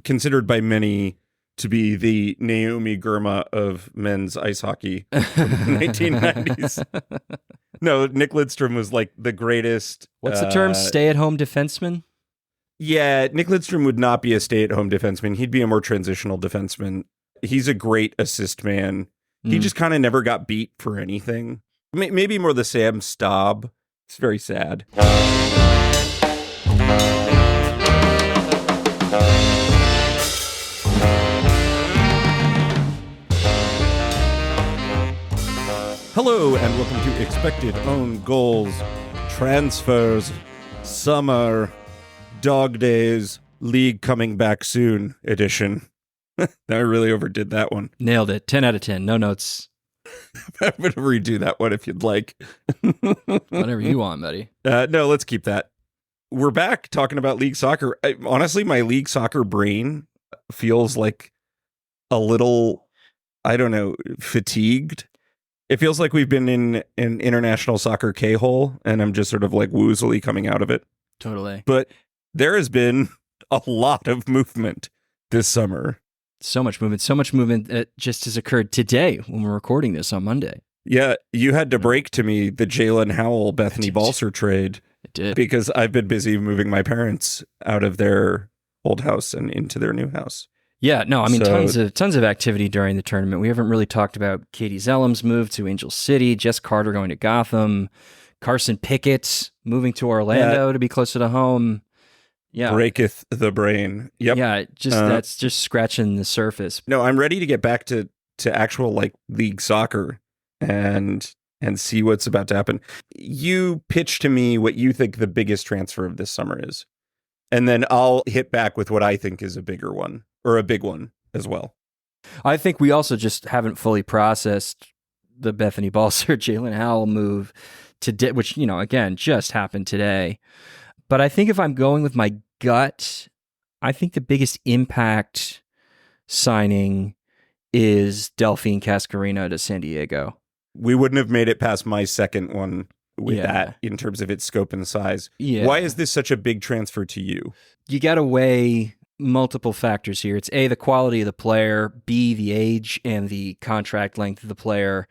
considered by many to be the Naomi Girma of men's ice hockey in the 1990s. No, Nick Lidstrom was like the greatest. What's the term? Stay-at-home defenseman? Yeah, Nick Lidstrom would not be a stay-at-home defenseman. He'd be a more transitional defenseman. He's a great assist man. He just kind of never got beat for anything. Maybe more the Sam Staub. It's very sad. Hello, and welcome to Expected Own Goals, Transfers, Summer, Dog Days, League Coming Back Soon edition. I really overdid that one. Nailed it. 10 out of 10. No notes. I'm going to redo that one if you'd like. Whatever you want, buddy. No, let's keep that. We're back talking about league soccer. Honestly, my league soccer brain feels like a little, I don't know, fatigued. It feels like we've been in an international soccer K-hole, and I'm just sort of like woozily coming out of it. Totally. But there has been a lot of movement this summer. So much movement that just has occurred today when we're recording this on Monday. Yeah, you had to break to me the Jaelin Howell Bethany Balcer trade. I did. Because I've been busy moving my parents out of their old house and into their new house. Yeah, no, I mean, tons of activity during the tournament. We haven't really talked about Katie Zelem's move to Angel City, Jess Carter going to Gotham, Carson Pickett moving to Orlando to be closer to home. Yeah, breaketh the brain. Yep. Yeah, that's just scratching the surface. No, I'm ready to get back to actual like league soccer and see what's about to happen. You pitch to me what you think the biggest transfer of this summer is, and then I'll hit back with what I think is a bigger one. Or a big one as well. I think we also just haven't fully processed the Bethany Balcer Jaelin Howell move today, which, you know, again, just happened today. But I think if I'm going with my gut, I think the biggest impact signing is Delphine Cascarino to San Diego. We wouldn't have made it past my second one with that in terms of its scope and size. Yeah. Why is this such a big transfer to you? You got to weigh multiple factors here. It's A, the quality of the player, B, the age and the contract length of the player,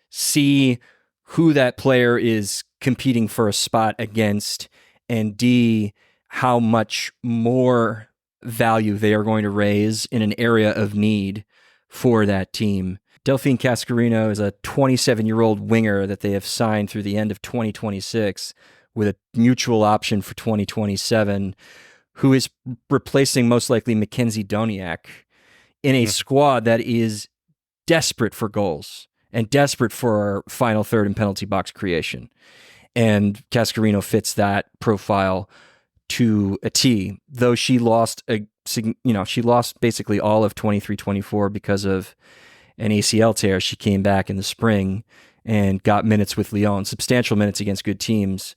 C, who that player is competing for a spot against, and D, how much more value they are going to raise in an area of need for that team. Delphine Cascarino is a 27-year-old winger that they have signed through the end of 2026 with a mutual option for 2027, who is replacing most likely Mackenzie Doniak in a squad that is desperate for goals and desperate for final third and penalty box creation. And Cascarino fits that profile to a T, though she lost basically all of 23-24 because of an ACL tear. She came back in the spring and got minutes with Lyon, substantial minutes against good teams,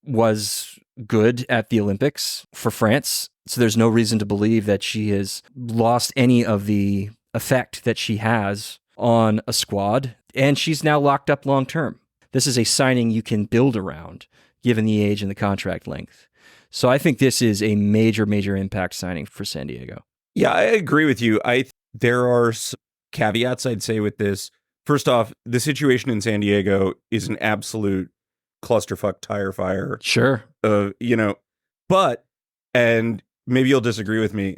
was good at the Olympics for France. So there's no reason to believe that she has lost any of the effect that she has on a squad. And she's now locked up long term. This is a signing you can build around, given the age and the contract length. So I think this is a major, major impact signing for San Diego. Yeah, I agree with you. There are some caveats I'd say with this. First off, the situation in San Diego is an absolute clusterfuck tire fire. Sure. But, and maybe you'll disagree with me,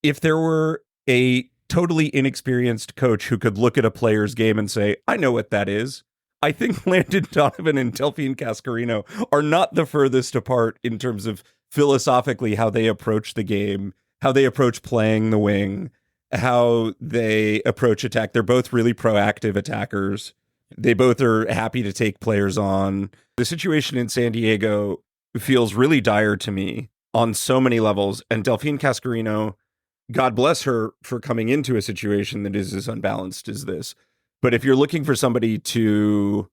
if there were a totally inexperienced coach who could look at a player's game and say, I know what that is, I think Landon Donovan and Delphine Cascarino are not the furthest apart in terms of philosophically how they approach the game, how they approach playing the wing, how they approach attack. They're both really proactive attackers. They both are happy to take players on. The situation in San Diego feels really dire to me on so many levels. And Delphine Cascarino, God bless her for coming into a situation that is as unbalanced as this. But if you're looking for somebody to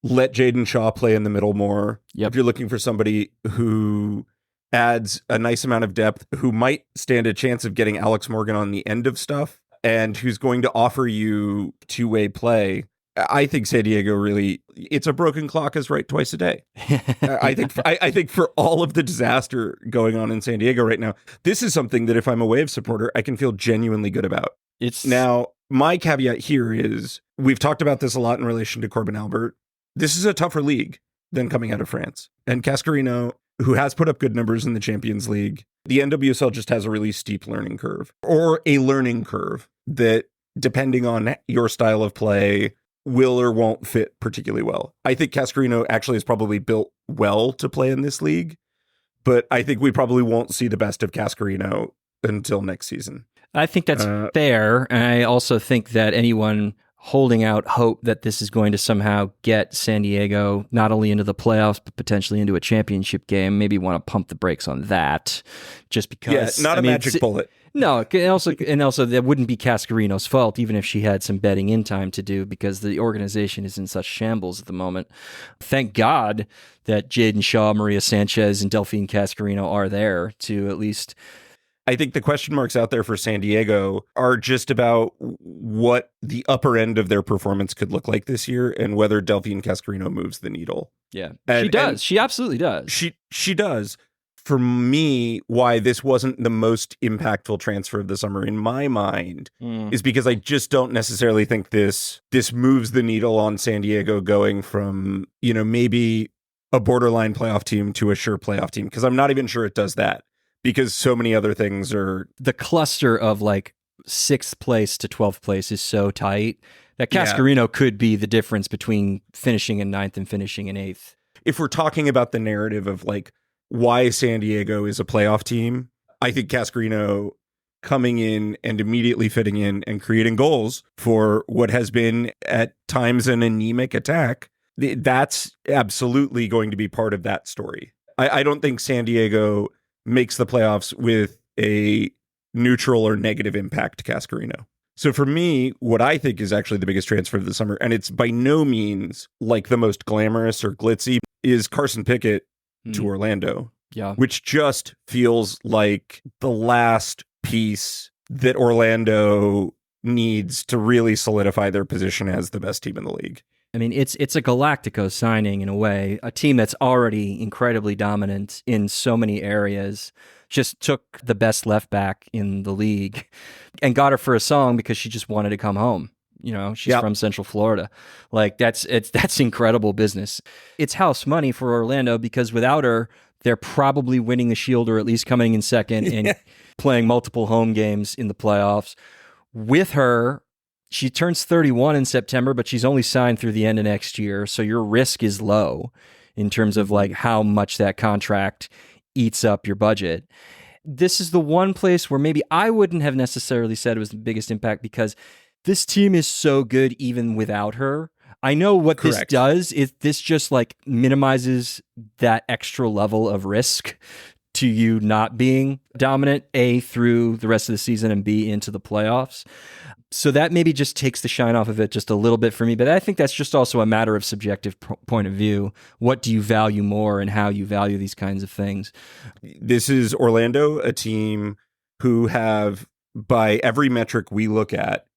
let Jaden Shaw play in the middle more, if you're looking for somebody who adds a nice amount of depth, who might stand a chance of getting Alex Morgan on the end of stuff, and who's going to offer you two-way play, I think San Diego really, it's a broken clock is right twice a day. I think for all of the disaster going on in San Diego right now, this is something that if I'm a Waves supporter, I can feel genuinely good about. Now, my caveat here is, we've talked about this a lot in relation to Corbin Albert. This is a tougher league than coming out of France. And Cascarino, who has put up good numbers in the Champions League, the NWSL just has a really steep learning curve, or a learning curve that, depending on your style of play, will or won't fit particularly well. I think Cascarino actually is probably built well to play in this league, but I think we probably won't see the best of Cascarino until next season. I think that's fair. And I also think that anyone holding out hope that this is going to somehow get San Diego not only into the playoffs, but potentially into a championship game, maybe want to pump the brakes on that, just because. Yeah, not a magic bullet. No, and also that wouldn't be Cascarino's fault, even if she had some betting in time to do, because the organization is in such shambles at the moment. Thank God that Jaden Shaw, Maria Sanchez, and Delphine Cascarino are there to at least. I think the question marks out there for San Diego are just about what the upper end of their performance could look like this year and whether Delphine Cascarino moves the needle. Yeah, she does. She absolutely does. She does. For me, why this wasn't the most impactful transfer of the summer in my mind is because I just don't necessarily think this moves the needle on San Diego going from, maybe a borderline playoff team to a sure playoff team, because I'm not even sure it does that. Because so many other things are... The cluster of like 6th place to 12th place is so tight that Cascarino could be the difference between finishing in 9th and finishing in 8th. If we're talking about the narrative of like why San Diego is a playoff team, I think Cascarino coming in and immediately fitting in and creating goals for what has been at times an anemic attack, that's absolutely going to be part of that story. I don't think San Diego makes the playoffs with a neutral or negative impact to Cascarino. So for me, what I think is actually the biggest transfer of the summer, and it's by no means like the most glamorous or glitzy, is Carson Pickett to Orlando. Yeah. Which just feels like the last piece that Orlando needs to really solidify their position as the best team in the league. I mean, it's a Galactico signing in a way, a team that's already incredibly dominant in so many areas, just took the best left back in the league and got her for a song because she just wanted to come home. She's from Central Florida. Like that's incredible business. It's house money for Orlando because without her, they're probably winning the Shield or at least coming in second and playing multiple home games in the playoffs. With her, she turns 31 in September, but she's only signed through the end of next year. So your risk is low in terms of like how much that contract eats up your budget. This is the one place where maybe I wouldn't have necessarily said it was the biggest impact because this team is so good even without her. I know what this does is this just like minimizes that extra level of risk to you not being dominant, A, through the rest of the season and B, into the playoffs. So that maybe just takes the shine off of it just a little bit for me. But I think that's just also a matter of subjective point of view. What do you value more and how you value these kinds of things? This is Orlando, a team who have, by every metric we look at,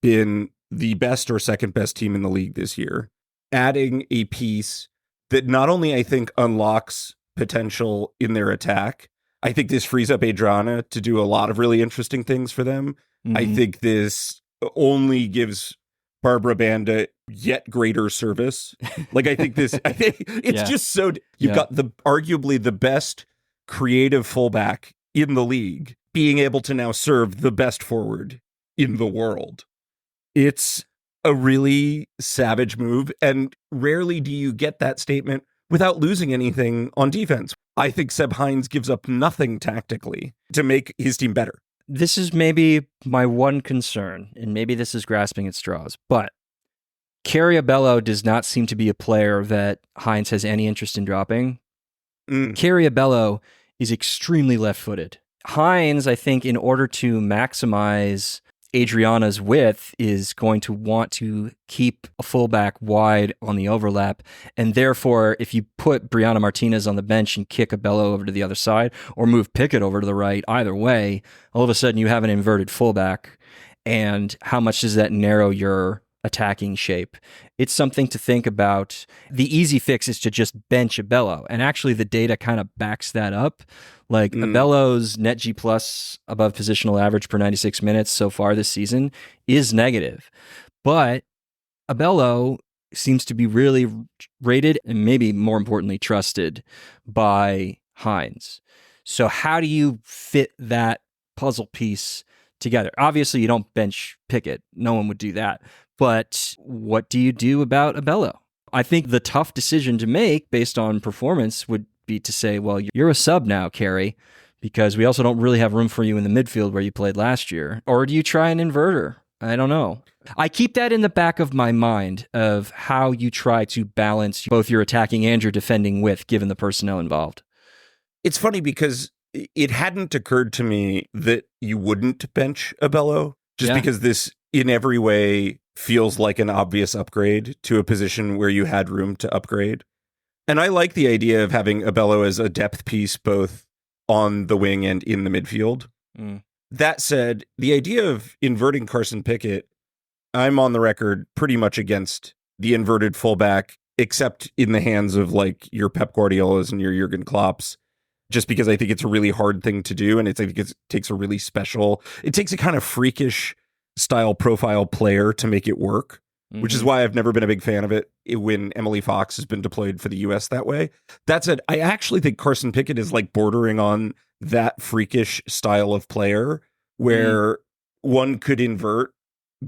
been the best or second best team in the league this year. Adding a piece that not only I think unlocks potential in their attack, I think this frees up Adriana to do a lot of really interesting things for them. Mm-hmm. I think this only gives Barbara Banda yet greater service. Like I think it's just so you've got arguably the best creative fullback in the league being able to now serve the best forward in the world. It's a really savage move, and rarely do you get that statement without losing anything on defense. I think Seb Hines gives up nothing tactically to make his team better. This is maybe my one concern, and maybe this is grasping at straws, but Carriabello does not seem to be a player that Hines has any interest in dropping. Carriabello is extremely left-footed. Hines, I think, in order to maximize Adriana's width, is going to want to keep a fullback wide on the overlap. And therefore, if you put Brianna Martinez on the bench and kick a Bello over to the other side or move Pickett over to the right, either way, all of a sudden you have an inverted fullback. And how much does that narrow your attacking shape. It's something to think about. The easy fix is to just bench Abello. And actually the data kind of backs that up. Like Abello's net G plus above positional average per 96 minutes so far this season is negative. But Abello seems to be really rated and maybe more importantly trusted by Hines. So how do you fit that puzzle piece together? Obviously, you don't bench Pickett. No one would do that. But what do you do about Abello? I think the tough decision to make based on performance would be to say, well, you're a sub now, Carey, because we also don't really have room for you in the midfield where you played last year. Or do you try an inverter? I don't know. I keep that in the back of my mind of how you try to balance both your attacking and your defending width, given the personnel involved. It's funny because it hadn't occurred to me that you wouldn't bench Abello, just because this in every way feels like an obvious upgrade to a position where you had room to upgrade. And I like the idea of having Abello as a depth piece, both on the wing and in the midfield. That said, the idea of inverting Carson Pickett, I'm on the record pretty much against the inverted fullback, except in the hands of like your Pep Guardiolas and your Jurgen Klopps, just because I think it's a really hard thing to do. And I think it takes a kind of freakish style profile player to make it work, which is why I've never been a big fan of it when Emily Fox has been deployed for the US that way. That said, I actually think Carson Pickett is like bordering on that freakish style of player where one could invert,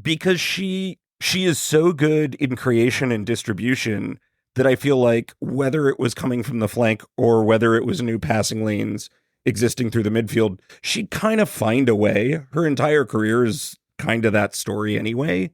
because she is so good in creation and distribution that I feel like whether it was coming from the flank or whether it was new passing lanes existing through the midfield, she'd kind of find a way. Her entire career is kind of that story anyway.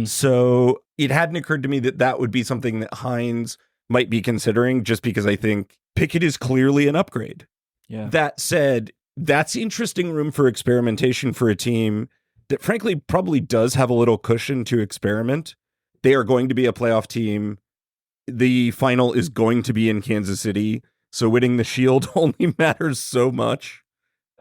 So it hadn't occurred to me that that would be something that Hines might be considering, just because I think Pickett is clearly an upgrade. Yeah. That said, that's interesting room for experimentation for a team that frankly probably does have a little cushion to experiment. They are going to be a playoff team. The final is going to be in Kansas City, so winning the Shield only matters so much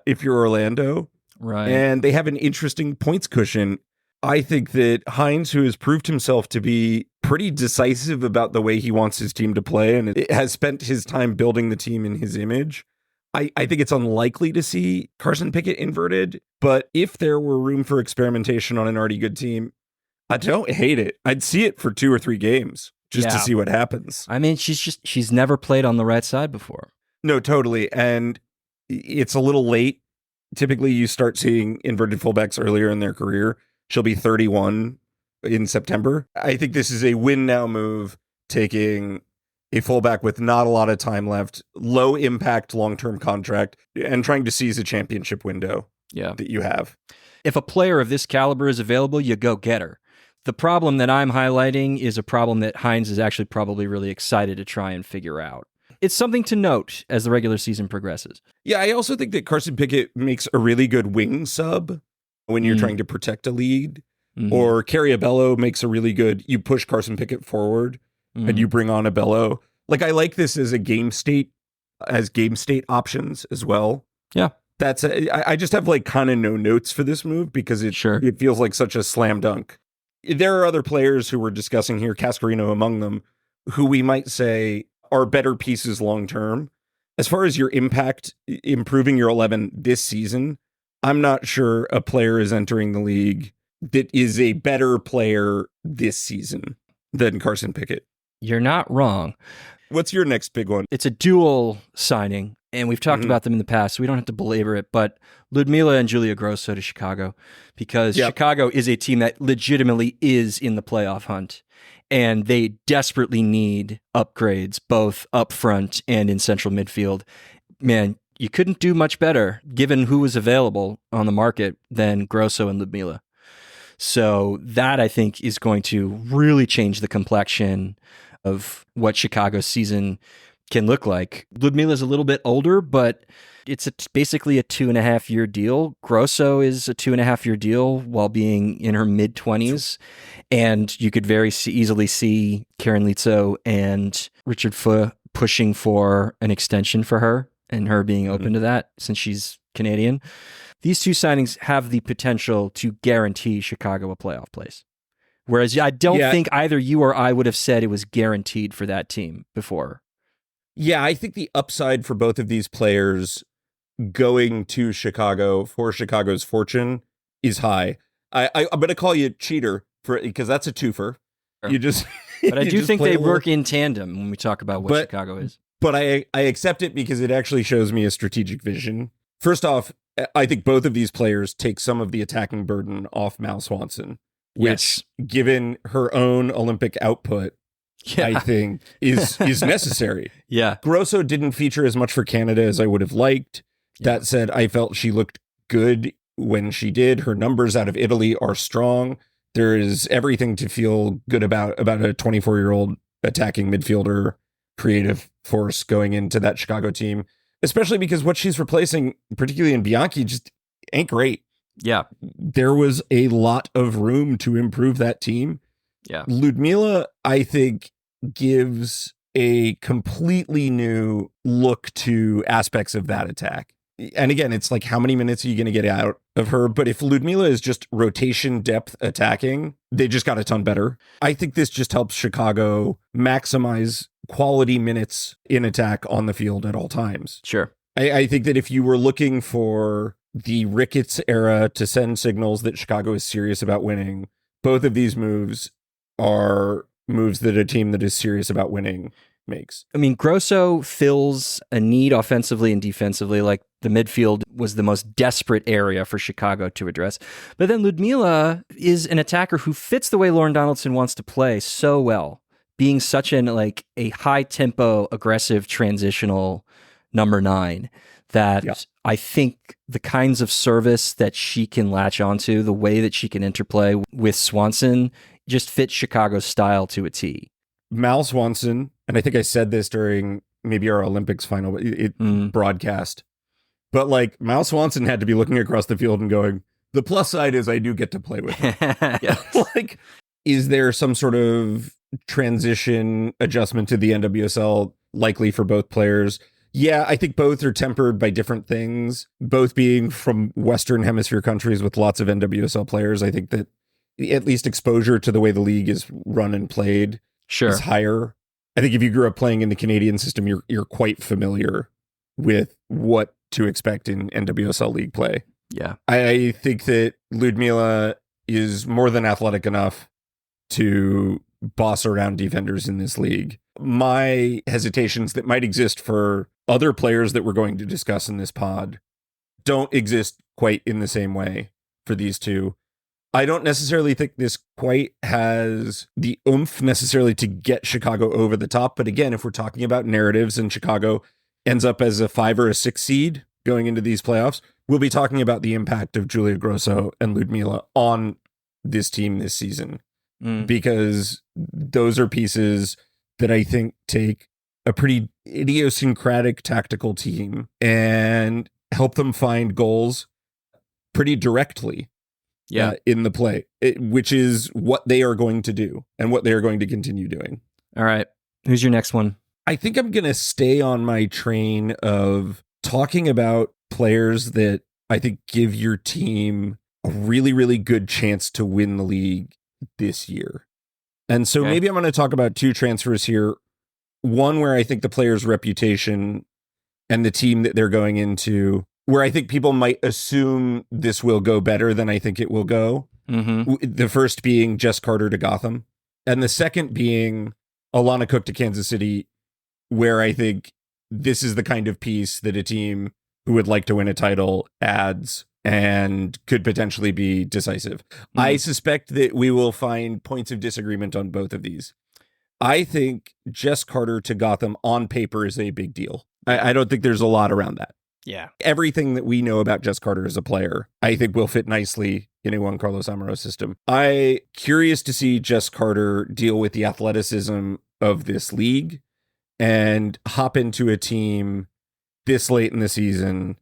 if you're Orlando. Right. And they have an interesting points cushion. I think that Hines, who has proved himself to be pretty decisive about the way he wants his team to play and has spent his time building the team in his image, I think it's unlikely to see Carson Pickett inverted. But if there were room for experimentation on an already good team, I don't hate it. I'd see it for 2 or 3 games just to see what happens. I mean, she's never played on the right side before. No, totally. And it's a little late. Typically, you start seeing inverted fullbacks earlier in their career. She'll be 31 in September. I think this is a win now move, taking a fullback with not a lot of time left, low impact, long-term contract, and trying to seize a championship window that you have. If a player of this caliber is available, you go get her. The problem that I'm highlighting is a problem that Hines is actually probably really excited to try and figure out. It's something to note as the regular season progresses. Yeah, I also think that Carson Pickett makes a really good wing sub when you're trying to protect a lead. Or Carey Abello makes a really good, you push Carson Pickett forward and you bring on Abello. Like, I like this as game state options as well. Yeah. I just have like kind of no notes for this move because it feels like such a slam dunk. There are other players who we're discussing here, Cascarino among them, who we might say are better pieces long term. As far as your impact, improving your 11 this season, I'm not sure a player is entering the league that is a better player this season than Carson Pickett. You're not wrong. What's your next big one? It's a dual signing, and we've talked about them in the past, so we don't have to belabor it, but Ludmila and Julia Grosso to Chicago, because Chicago is a team that legitimately is in the playoff hunt, and they desperately need upgrades, both up front and in central midfield. Man, you couldn't do much better, given who was available on the market, than Grosso and Ludmila. So that, I think, is going to really change the complexion of what Chicago's season can look like. Ludmila's a little bit older, but it's basically a 2.5-year deal. Grosso is a 2.5-year deal while being in her mid-20s. And you could very easily see Karen Litzo and Richard Feu pushing for an extension for her and her being open to that since she's Canadian. These two signings have the potential to guarantee Chicago a playoff place. Whereas I don't think either you or I would have said it was guaranteed for that team before. Yeah, I think the upside for both of these players going to Chicago for Chicago's fortune is high. I'm going to call you cheater because that's a twofer. Sure. You just, but I do think they work in tandem when we talk about what Chicago is. But I accept it because it actually shows me a strategic vision. First off, I think both of these players take some of the attacking burden off Mal Swanson, which, given her own Olympic output, I think is necessary. Yeah. Grosso didn't feature as much for Canada as I would have liked. Yeah. That said, I felt she looked good when she did. Her numbers out of Italy are strong. There is everything to feel good about a 24-year-old attacking midfielder, creative force going into that Chicago team, especially because what she's replacing, particularly in Bianchi, just ain't great. Yeah. There was a lot of room to improve that team. Yeah. Ludmila, I think, gives a completely new look to aspects of that attack. And again, it's like, how many minutes are you going to get out of her? But if Ludmila is just rotation depth attacking, they just got a ton better. I think this just helps Chicago maximize quality minutes in attack on the field at all times. Sure. I think that if you were looking for the Ricketts era to send signals that Chicago is serious about winning, both of these moves are moves that a team that is serious about winning makes. I mean, Grosso fills a need offensively and defensively. Like, the midfield was the most desperate area for Chicago to address. But then Ludmila is an attacker who fits the way Lauren Donaldson wants to play so well, being such a high tempo, aggressive, transitional number 9 that I think the kinds of service that she can latch onto, the way that she can interplay with Swanson, just fits Chicago's style to a T. Mal Swanson, and I think I said this during maybe our Olympics final broadcast, but like, Mal Swanson had to be looking across the field and going, the plus side is I do get to play with him. Like, is there some sort of transition adjustment to the NWSL likely for both players? Yeah, I think both are tempered by different things, both being from Western Hemisphere countries with lots of NWSL players. I think that at least exposure to the way the league is run and played is higher. I think if you grew up playing in the Canadian system, you're quite familiar with what to expect in NWSL league play. Yeah. I think that Ludmila is more than athletic enough to boss around defenders in this league. My hesitations that might exist for other players that we're going to discuss in this pod don't exist quite in the same way for these two. I don't necessarily think this quite has the oomph necessarily to get Chicago over the top. But again, if we're talking about narratives and Chicago ends up as a 5 or a 6 seed going into these playoffs, we'll be talking about the impact of Julia Grosso and Ludmila on this team this season. Because those are pieces that I think take a pretty idiosyncratic tactical team and help them find goals pretty directly. In the play, which is what they are going to do and what they are going to continue doing. All right. Who's your next one? I think I'm going to stay on my train of talking about players that I think give your team a really, really good chance to win the league this year. And so maybe I'm going to talk about 2 transfers here. One where I think the player's reputation and the team that they're going into, where I think people might assume this will go better than I think it will go. The first being Jess Carter to Gotham. And the second being Alana Cook to Kansas City, where I think this is the kind of piece that a team who would like to win a title adds and could potentially be decisive. I suspect that we will find points of disagreement on both of these. I think Jess Carter to Gotham on paper is a big deal. I don't think there's a lot around that. Yeah. Everything that we know about Jess Carter as a player, I think will fit nicely in a Juan Carlos Amaro system. I'm curious to see Jess Carter deal with the athleticism of this league and hop into a team this late in the season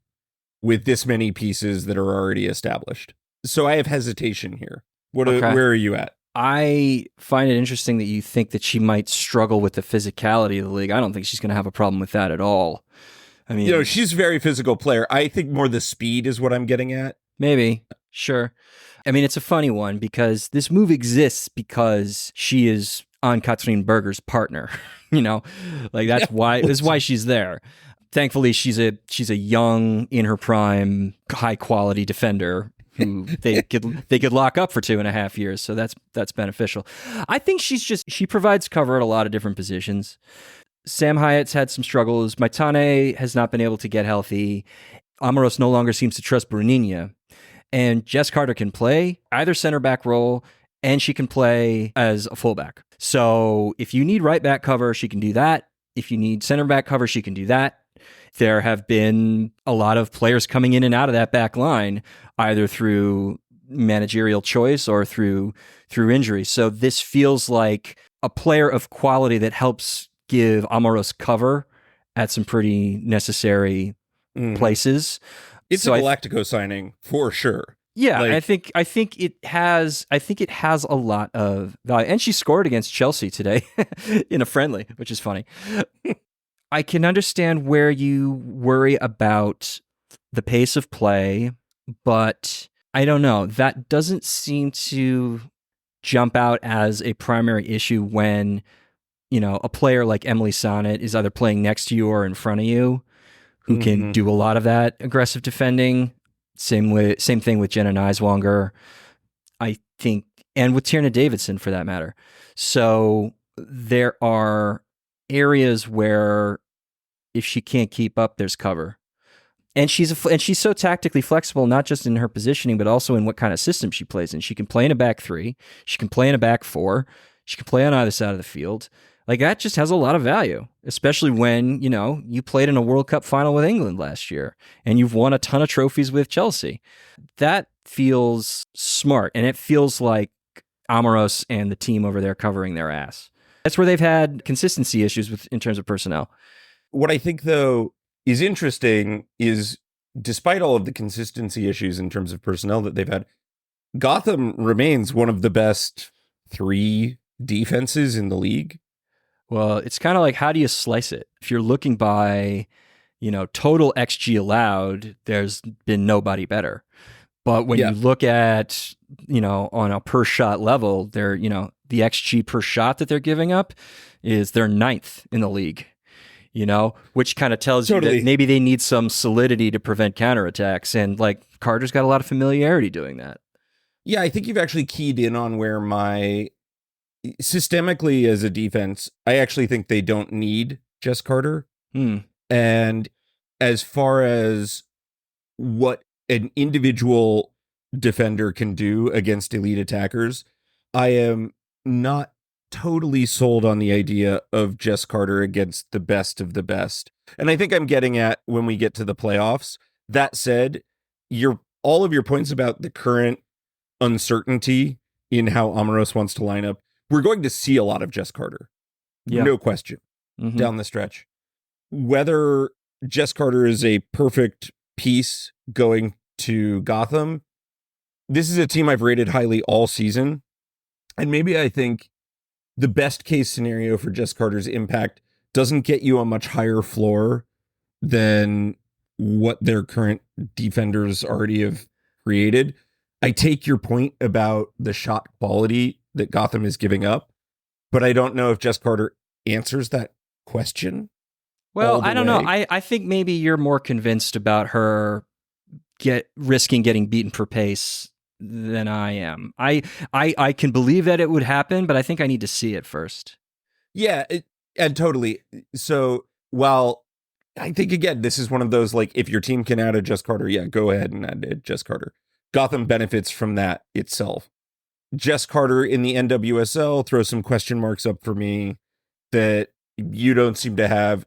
with this many pieces that are already established. So I have hesitation here. Where are you at? I find it interesting that you think that she might struggle with the physicality of the league. I don't think she's going to have a problem with that at all. I mean, she's a very physical player. I think more the speed is what I'm getting at. Maybe. Sure. I mean, it's a funny one because this move exists because she is Ann-Katrin Berger's partner. That's why she's there. Thankfully, she's a young, in her prime, high quality defender who they could lock up for 2.5 years. So that's beneficial. I think she provides cover at a lot of different positions. Sam Hyatt's had some struggles. Maitane has not been able to get healthy. Amoros no longer seems to trust Bruninia. And Jess Carter can play either center back role, and she can play as a fullback. So if you need right back cover, she can do that. If you need center back cover, she can do that. There have been a lot of players coming in and out of that back line, either through managerial choice or through injury. So this feels like a player of quality that helps give Amoros cover at some pretty necessary places. It's a Galactico signing for sure. Yeah, I think it has a lot of value, and she scored against Chelsea today in a friendly, which is funny. I can understand where you worry about the pace of play, but I don't know. That doesn't seem to jump out as a primary issue when, a player like Emily Sonnet is either playing next to you or in front of you, who can do a lot of that aggressive defending. Same thing with Jenna Neiswanger, I think, and with Tierna Davidson for that matter. So there are areas where if she can't keep up, there's cover. And she's so tactically flexible, not just in her positioning, but also in what kind of system she plays in. She can play in a back three. She can play in a back four. She can play on either side of the field. Like, that just has a lot of value, especially when, you played in a World Cup final with England last year and you've won a ton of trophies with Chelsea. That feels smart, and it feels like Amoros and the team over there covering their ass. That's where they've had consistency issues in terms of personnel. What I think, though, is interesting is, despite all of the consistency issues in terms of personnel that they've had, Gotham remains one of the best 3 defenses in the league. Well, it's kind of like, how do you slice it? If you're looking by, total XG allowed, there's been nobody better. But when you look at, on a per shot level, they're, the XG per shot that they're giving up is they're 9th in the league. Which kind of tells you that maybe they need some solidity to prevent counterattacks. And Carter's got a lot of familiarity doing that. Yeah, I think you've actually keyed in on where systemically as a defense, I actually think they don't need Jess Carter. And as far as what an individual defender can do against elite attackers, I am not totally sold on the idea of Jess Carter against the best of the best. And I think I'm getting at when we get to the playoffs. That said, all of your points about the current uncertainty in how Amoros wants to line up, we're going to see a lot of Jess Carter. No question. Down the stretch. Whether Jess Carter is a perfect piece going to Gotham, this is a team I've rated highly all season. And maybe I think the best case scenario for Jess Carter's impact doesn't get you a much higher floor than what their current defenders already have created. I take your point about the shot quality that Gotham is giving up, but I don't know if Jess Carter answers that question. Well, I don't know. I think maybe you're more convinced about her risking getting beaten for pace than I am. I can believe that it would happen, but I think I need to see it first. Yeah, and totally. So while I think, again, this is one of those, if your team can add a Jess Carter, yeah, go ahead and add a Jess Carter. Gotham benefits from that itself. Jess Carter in the NWSL throws some question marks up for me that you don't seem to have.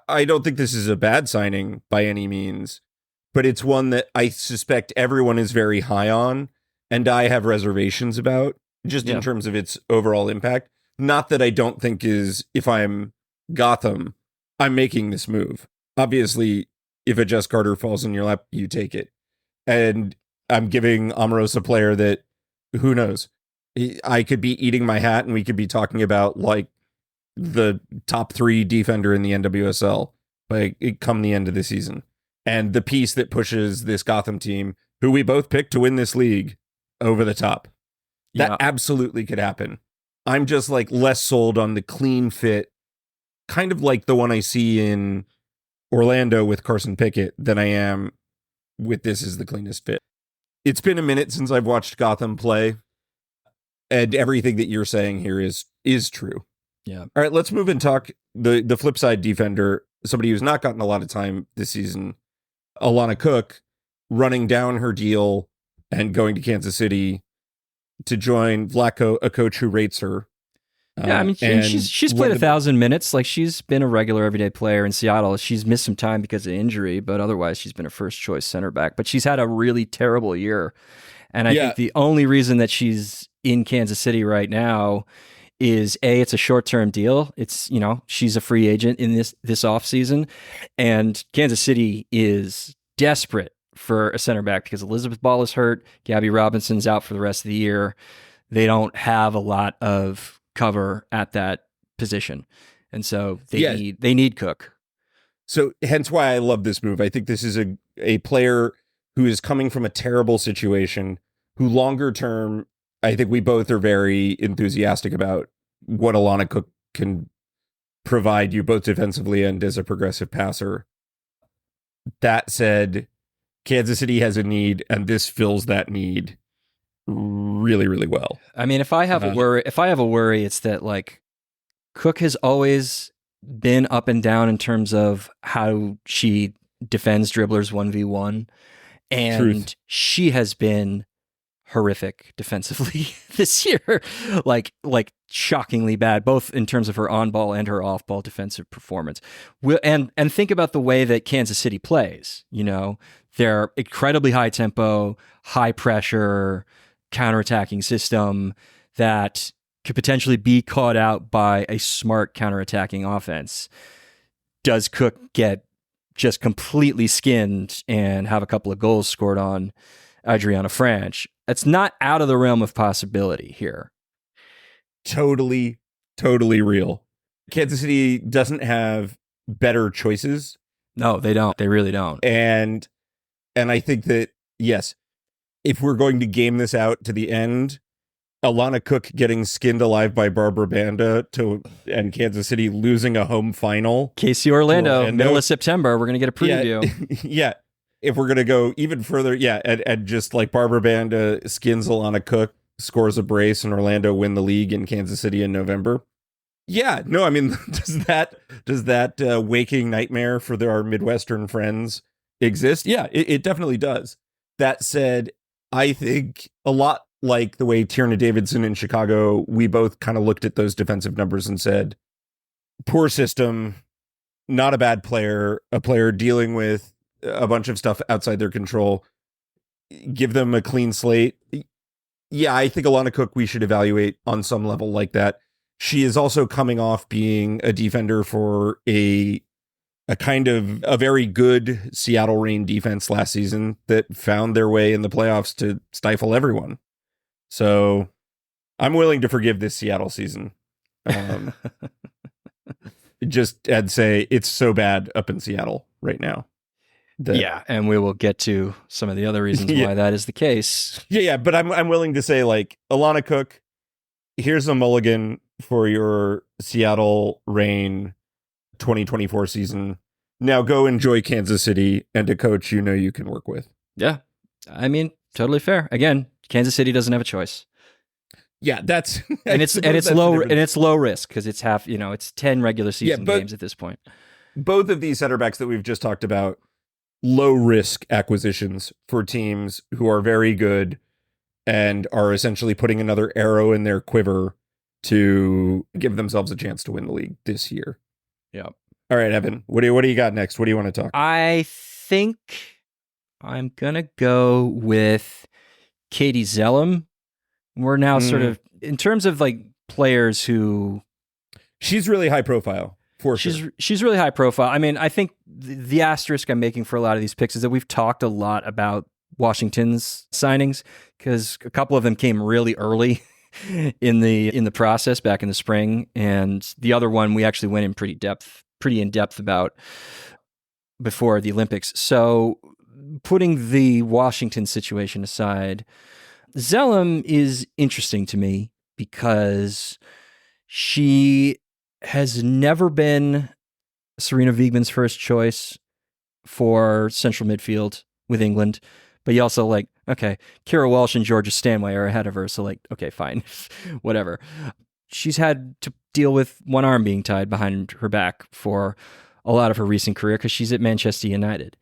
I don't think this is a bad signing by any means, but it's one that I suspect everyone is very high on, and I have reservations about, just in terms of its overall impact. Not that I don't think if I'm Gotham, I'm making this move. Obviously, if a Jess Carter falls in your lap, you take it. And I'm giving Amoros a player that, who knows? I could be eating my hat and we could be talking about the top 3 defender in the NWSL come the end of the season. And the piece that pushes this Gotham team who we both picked to win this league, over the top. That Yeah. absolutely could happen. I'm just like less sold on the clean fit, kind of like the one I see in Orlando with Carson Pickett, than I am with this is the cleanest fit. It's been a minute since I've watched Gotham play, and everything that you're saying here is true. Yeah. All right, let's move and talk the flip side defender, somebody who's not gotten a lot of time this season, Alana Cook, running down her deal and going to Kansas City to join Vlatko, a coach who rates her. Yeah, I mean, she's played 1,000 minutes. Like, she's been a regular everyday player in Seattle. She's missed some time because of injury, but otherwise she's been a first choice center back. But she's had a really terrible year. And I think the only reason that she's in Kansas City right now is it's a short-term deal. It's, she's a free agent in this offseason, and Kansas City is desperate for a center back because Elizabeth Ball is hurt. Gabby Robinson's out for the rest of the year. They don't have a lot of cover at that position. And so they need Cook. So hence why I love this move. I think this is a player who is coming from a terrible situation, who longer term, I think we both are very enthusiastic about what Alana Cook can provide you both defensively and as a progressive passer. That said, Kansas City has a need, and this fills that need really, really well. I mean, if I have a worry, it's that like Cook has always been up and down in terms of how she defends dribblers 1v1, and she has been horrific defensively this year, like shockingly bad, both in terms of her on-ball and her off-ball defensive performance. And think about the way that Kansas City plays. They're incredibly high tempo, high pressure, counterattacking system that could potentially be caught out by a smart counterattacking offense. Does Cook get just completely skinned and have a couple of goals scored on Adriana Franch? It's not out of the realm of possibility here. Totally real. Kansas City doesn't have better choices. No, they don't. They really don't. And I think that, yes, if we're going to game this out to the end, Alana Cook getting skinned alive by Barbara Banda and Kansas City losing a home final. KC Orlando, middle of September, we're going to get a preview. Yeah. If we're going to go even further, and just like Barbara Banda skins Alana Cook, scores a brace, and Orlando win the league in Kansas City in November. Yeah, no, I mean, does that waking nightmare for our Midwestern friends exist? Yeah, it definitely does. That said, I think a lot like the way Tierna Davidson in Chicago, we both kind of looked at those defensive numbers and said, poor system, not a bad player, a player dealing with a bunch of stuff outside their control, give them a clean slate. Yeah, I think Alana Cook we should evaluate on some level like that. She is also coming off being a defender for a kind of a very good Seattle Reign defense last season that found their way in the playoffs to stifle everyone. So I'm willing to forgive this Seattle season. Just I'd say it's so bad up in Seattle right now. And we will get to some of the other reasons why that is the case. Yeah, but I'm willing to say, like, Alana Cook, here's a mulligan for your Seattle Reign 2024 season. Now go enjoy Kansas City and a coach you can work with. Yeah, I mean, totally fair. Again, Kansas City doesn't have a choice. Yeah, that's and it's low risk because it's it's 10 regular season games at this point. Both of these center backs that we've just talked about, low risk acquisitions for teams who are very good and are essentially putting another arrow in their quiver to give themselves a chance to win the league this year. Yeah. All right, Evan, what do you got next? What do you want to talk? I think I'm going to go with Katie Zelem. We're now sort of, in terms of like players who... She's really high profile. She's really high profile. I mean, I think the asterisk I'm making for a lot of these picks is that we've talked a lot about Washington's signings because a couple of them came really early in the process back in the spring, and the other one we actually went in pretty in depth about before the Olympics. So putting the Washington situation aside, Zelem is interesting to me because she has never been Serena Wiegmann's first choice for central midfield with England. But you also okay, Kira Walsh and Georgia Stanway are ahead of her. So okay, fine, whatever. She's had to deal with one arm being tied behind her back for a lot of her recent career because she's at Manchester United.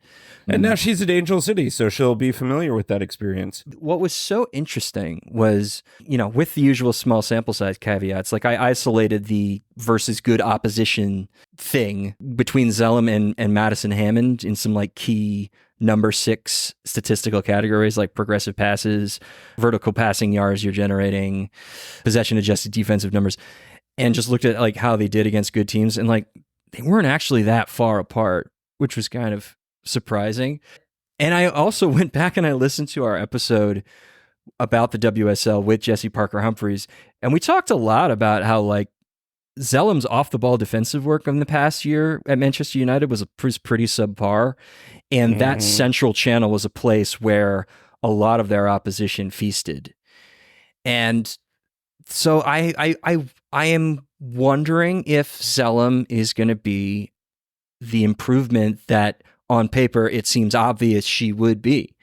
And now she's at Angel City, so she'll be familiar with that experience. What was so interesting was, with the usual small sample size caveats, I isolated the versus good opposition thing between Zelem and Madison Hammond in some key number 6 statistical categories like progressive passes, vertical passing yards you're generating, possession adjusted defensive numbers, and just looked at how they did against good teams, and they weren't actually that far apart, which was kind of surprising. And I also went back and I listened to our episode about the WSL with Jessie Parker Humphreys, and we talked a lot about how Zelem's off the ball defensive work in the past year at Manchester United was pretty subpar, and that central channel was a place where a lot of their opposition feasted. And so I am wondering if Zelem is going to be the improvement that on paper it seems obvious she would be.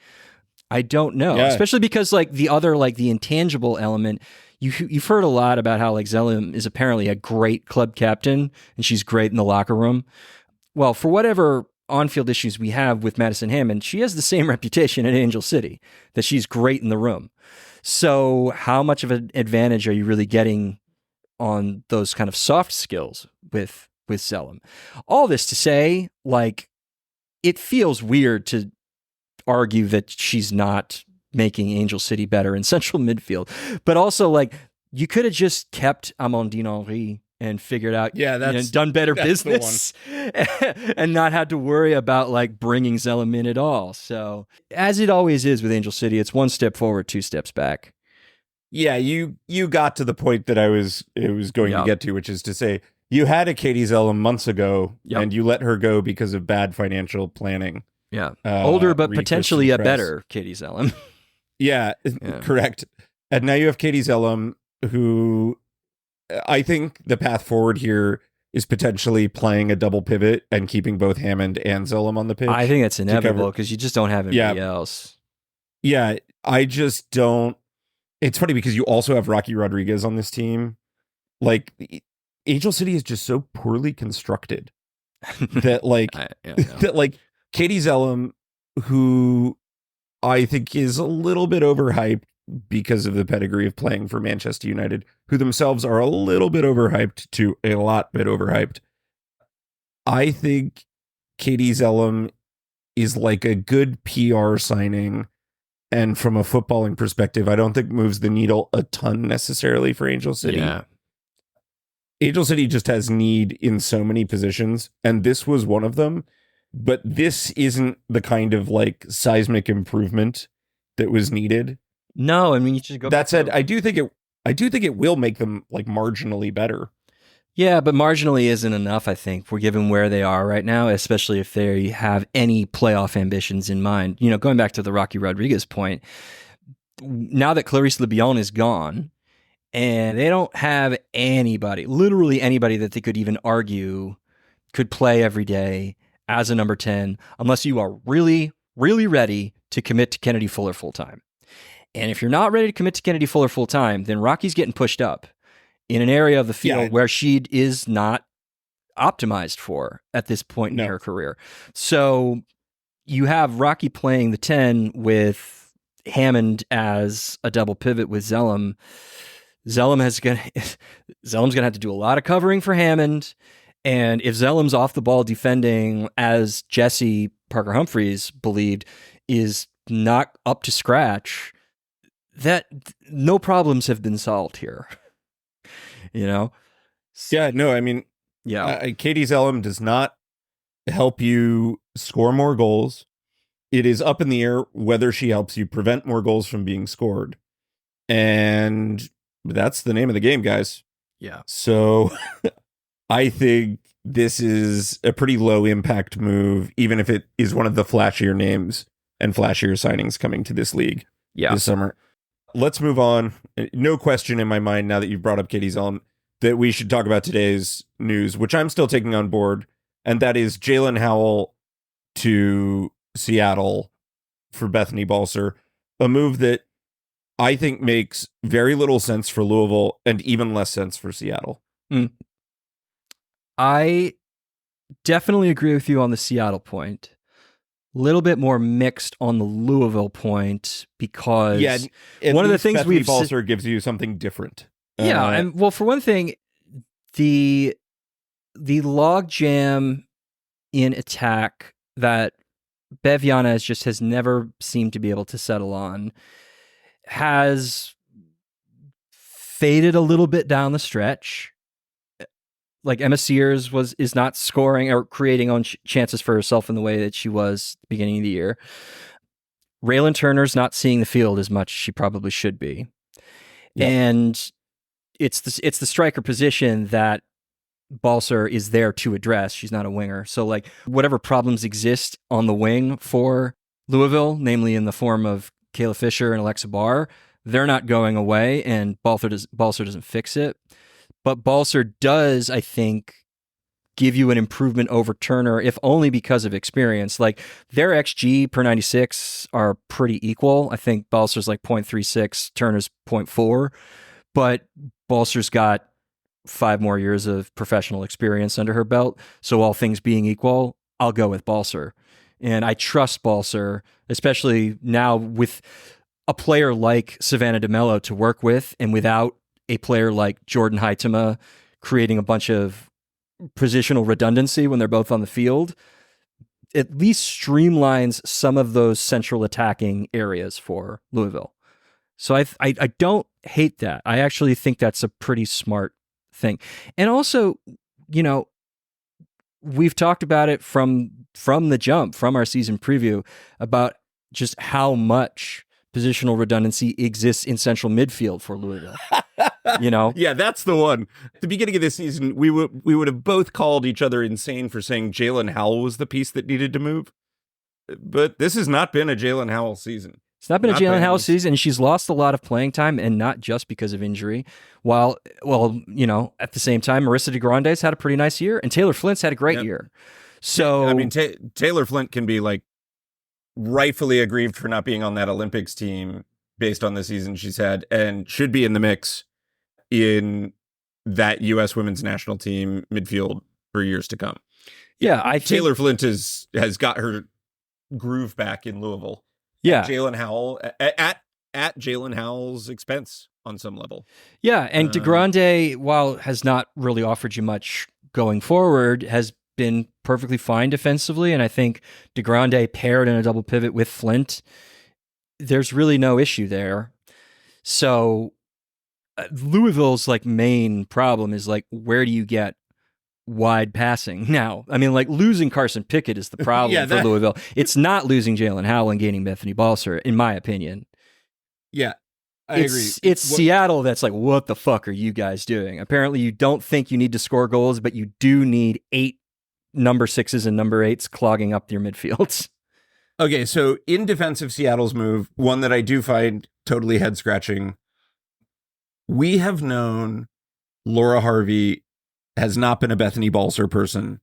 I don't know, especially because the other the intangible element, you've heard a lot about how Zelem is apparently a great club captain and she's great in the locker room. Well, for whatever on-field issues we have with Madison Hammond, she has the same reputation at Angel City, that she's great in the room. So how much of an advantage are you really getting on those kind of soft skills with Zelem? All this to say, it feels weird to argue that she's not making Angel City better in central midfield, but also you could have just kept Amandine Henry and figured out, done better business and not had to worry about going Zelem in at all. So as it always is with Angel City, it's one step forward, 2 steps back. Yeah, you got to the point that it was going to get to, which is to say you had a Katie Zelem months ago and you let her go because of bad financial planning. Yeah. Older, but potentially a better Katie Zelem. Yeah, correct. And now you have Katie Zelem, who I think the path forward here is potentially playing a double pivot and keeping both Hammond and Zelem on the pitch. I think it's inevitable because you just don't have anybody else. Yeah, I just don't. It's funny because you also have Rocky Rodriguez on this team. Angel City is just so poorly constructed that that Katie Zelem, who I think is a little bit overhyped because of the pedigree of playing for Manchester United, who themselves are a little bit overhyped to a lot bit overhyped. I think Katie Zelem is a good PR signing. And from a footballing perspective, I don't think moves the needle a ton necessarily for Angel City. Yeah. Angel City just has need in so many positions, and this was one of them. But this isn't the kind of seismic improvement that was needed. No, I mean, you just go. That said, I do think it will make them marginally better. Yeah, but marginally isn't enough, I think, for given where they are right now, especially if they have any playoff ambitions in mind. Going back to the Rocky Rodriguez point, now that Clarisse Lebion is gone, and they don't have anybody, literally anybody that they could even argue could play every day as a number 10, unless you are really, really ready to commit to Kennedy Fuller full-time. And if you're not ready to commit to Kennedy Fuller full-time, then Rocky's getting pushed up in an area of the field where she is not optimized for at this point in her career. So you have Rocky playing the 10 with Hammond as a double pivot with Zelem. Zelem's going to have to do a lot of covering for Hammond. And if Zelem's off the ball defending, as Jessie Parker Humphreys believed, is not up to scratch, that no problems have been solved here. Yeah, no, I mean, Katie Zelem does not help you score more goals. It is up in the air whether she helps you prevent more goals from being scored. And that's the name of the game, guys. Yeah. So I think this is a pretty low impact move, even if it is one of the flashier names and flashier signings coming to this league this summer. Let's move on. No question in my mind, now that you've brought up Katie Zelem, that we should talk about today's news, which I'm still taking on board, and that is Jaelin Howell to Seattle for Bethany Balcer, a move that I think makes very little sense for Louisville and even less sense for Seattle. I definitely agree with you on the Seattle point. A little bit more mixed on the Louisville point, because one of the things Bethany Balcer gives you something different. And well, for one thing, the log jam in attack that Bev Yanez just has never seemed to be able to settle on has faded a little bit down the stretch. Like Emma Sears is not scoring or creating own chances for herself in the way that she was at the beginning of the year. Raelyn Turner's not seeing the field as much as she probably should be. Yep. And it's the striker position that Balcer is there to address. She's not a winger. So like whatever problems exist on the wing for Louisville, namely in the form of Kayla Fisher and Alexa Barr, they're not going away, and Balcer doesn't fix it. But Balcer does, I think, give you an improvement over Turner, if only because of experience. Like their XG per 96 are pretty equal. I think Balcer's like 0.36, Turner's 0.4, but Balcer's got 5 more years of professional experience under her belt. So all things being equal, I'll go with Balcer. And I trust Balcer, especially now with a player like Savannah DeMello to work with, and without a player like Jordan Huitema creating a bunch of positional redundancy when they're both on the field, at least streamlines some of those central attacking areas for Louisville. So I don't hate that. I actually think that's a pretty smart thing. And also, you know, we've talked about it from the jump, from our season preview, about just how much positional redundancy exists in central midfield for Louisville. You know? Yeah, that's the one. At the beginning of this season, we would have both called each other insane for saying Jaelin Howell was the piece that needed to move. But this has not been a Jaelin Howell season. It's not been a Jaelin Howell season. She's lost a lot of playing time, and not just because of injury. Well, you know, at the same time, Marissa DeGrande's had a pretty nice year, and Taylor Flint's had a great year. So, I mean, Taylor Flint can be like rightfully aggrieved for not being on that Olympics team based on the season she's had, and should be in the mix in that U.S. women's national team midfield for years to come. Yeah, I think Taylor Flint has got her groove back in Louisville. Yeah, Jaelin Howell at Jaelin Howell's expense on some level. Yeah, and DeGrande, while has not really offered you much going forward, has been perfectly fine defensively, and I think DeGrande paired in a double pivot with Flint, there's really no issue there. So Louisville's like main problem is like, where do you get wide passing now? I mean, like losing Carson Pickett is the problem for Louisville. It's not losing Jaelin Howell and gaining Bethany Balcer, in my opinion. Yeah, I agree. It's Seattle that's like, what the fuck are you guys doing? Apparently you don't think you need to score goals, but you do need 8 number 6s and number 8s clogging up your midfields. Okay, so in defense of Seattle's move, one that I do find totally head-scratching, we have known Laura Harvey has not been a Bethany Balcer person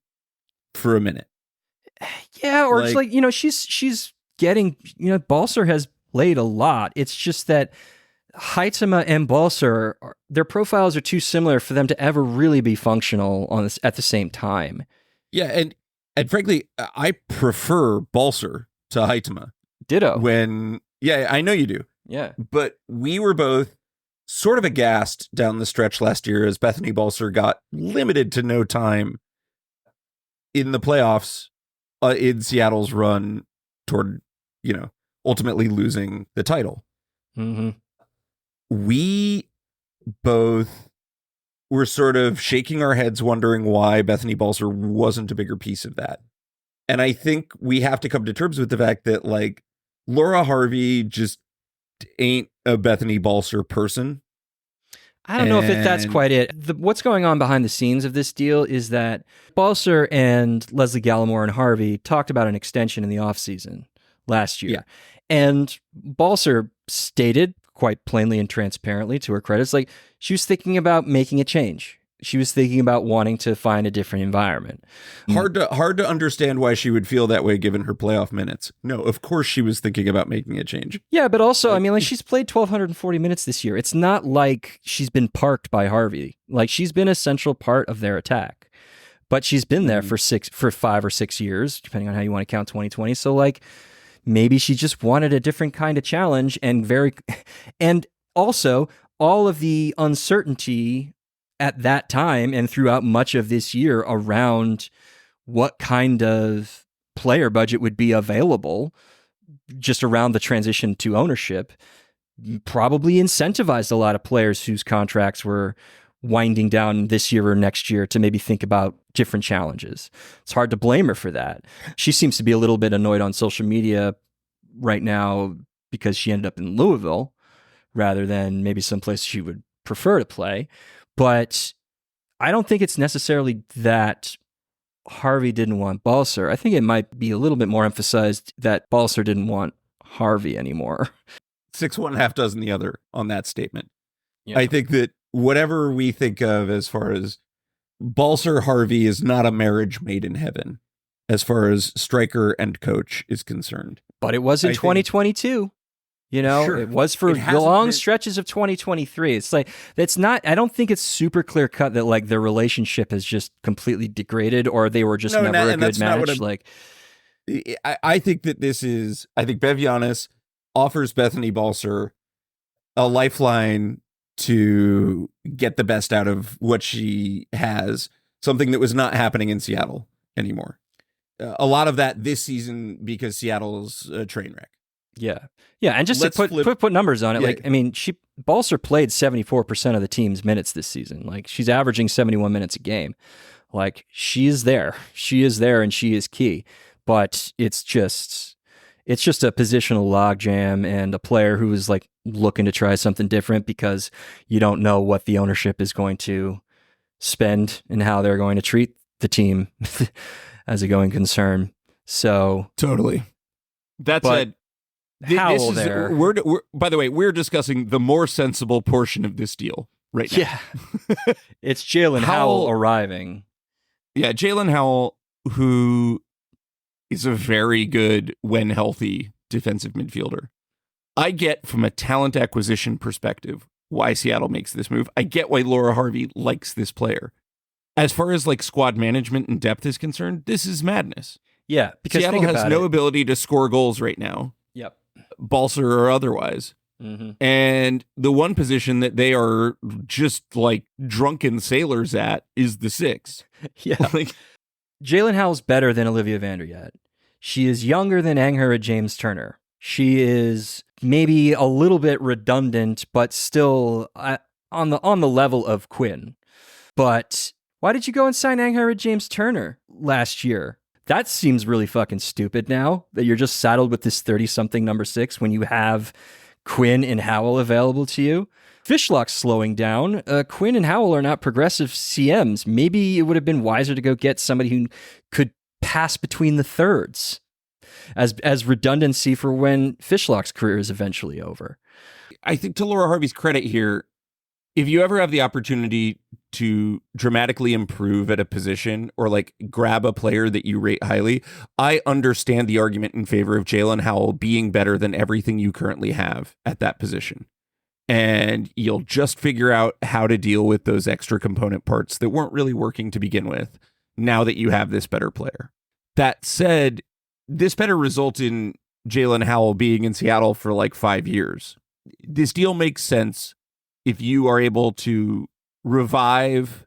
for a minute. Yeah, or it's like, you know, she's getting, you know, Balcer has played a lot. It's just that Huitema and Balcer, their profiles are too similar for them to ever really be functional on this at the same time. Yeah, and frankly, I prefer Balcer to Huitema. Ditto. I know you do. Yeah. But we were both sort of aghast down the stretch last year as Bethany Balcer got limited to no time in the playoffs in Seattle's run toward, you know, ultimately losing the title. Mm-hmm. We both were sort of shaking our heads wondering why Bethany Balcer wasn't a bigger piece of that. And I think we have to come to terms with the fact that, like, Laura Harvey just ain't a Bethany Balcer person. I don't know if that's quite it. What's going on behind the scenes of this deal is that Balcer and Leslie Gallimore and Harvey talked about an extension in the offseason. last year. Yeah. And Balcer stated quite plainly and transparently, to her credit, like she was thinking about making a change. She was thinking about wanting to find a different environment. Hard to understand why she would feel that way given her playoff minutes. No, of course she was thinking about making a change. Yeah, but also, I mean, like she's played 1,240 minutes this year. It's not like she's been parked by Harvey. Like she's been a central part of their attack. But she's been there for 5 or 6 years, depending on how you want to count 2020. So like maybe she just wanted a different kind of challenge and also all of the uncertainty at that time and throughout much of this year around what kind of player budget would be available just around the transition to ownership probably incentivized a lot of players whose contracts were winding down this year or next year to maybe think about different challenges. It's hard to blame her for that. She seems to be a little bit annoyed on social media right now because she ended up in Louisville rather than maybe someplace she would prefer to play. But I don't think it's necessarily that Harvey didn't want Balcer. I think it might be a little bit more emphasized that Balcer didn't want Harvey anymore. 6 1, half dozen the other on that statement. Yeah. I think that whatever we think of as far as Balcer Harvey is not a marriage made in heaven as far as striker and coach is concerned. But it was in 2022. You know, Sure. It was for long stretches of 2023. It's like, I don't think it's super clear cut that like their relationship has just completely degraded or they were just never a good match. I think that I think Bev Giannis offers Bethany Balcer a lifeline to get the best out of what she has, something that was not happening in Seattle anymore. A lot of that this season because Seattle's a train wreck. Yeah. Yeah. And just to put numbers on it, like, I mean, Balcer played 74% of the team's minutes this season. Like, she's averaging 71 minutes a game. Like, she is there. She is there and she is key. But it's just a positional logjam and a player who is like looking to try something different because you don't know what the ownership is going to spend and how they're going to treat the team as a going concern. So totally. That said, Howell there. We're by the way, we're discussing the more sensible portion of this deal right now. Yeah. It's Jaelin Howell arriving. Yeah, Jaelin Howell, who is a very good, when healthy, defensive midfielder. I get from a talent acquisition perspective why Seattle makes this move. I get why Laura Harvey likes this player. As far as like squad management and depth is concerned, this is madness. Yeah, because Seattle has no ability to score goals right now. Yep. Balcer or otherwise. Mm-hmm. And the one position that they are just like drunken sailors at is the 6. Yeah. Jaelin Howell's better than Olivia Vanderjagt. She is younger than Anghera James Turner. She is maybe a little bit redundant, but still on the level of Quinn. But why did you go and sign Anghera James Turner last year? That seems really fucking stupid now that you're just saddled with this 30-something number 6 when you have Quinn and Howell available to you. Fishlock's slowing down. Quinn and Howell are not progressive CMs. Maybe it would have been wiser to go get somebody who could pass between the thirds as redundancy for when Fishlock's career is eventually over. I think to Laura Harvey's credit here, if you ever have the opportunity to dramatically improve at a position or like grab a player that you rate highly, I understand the argument in favor of Jaelin Howell being better than everything you currently have at that position. And you'll just figure out how to deal with those extra component parts that weren't really working to begin with now that you have this better player. That said, this better result in Jaelin Howell being in Seattle for like 5 years. This deal makes sense if you are able to revive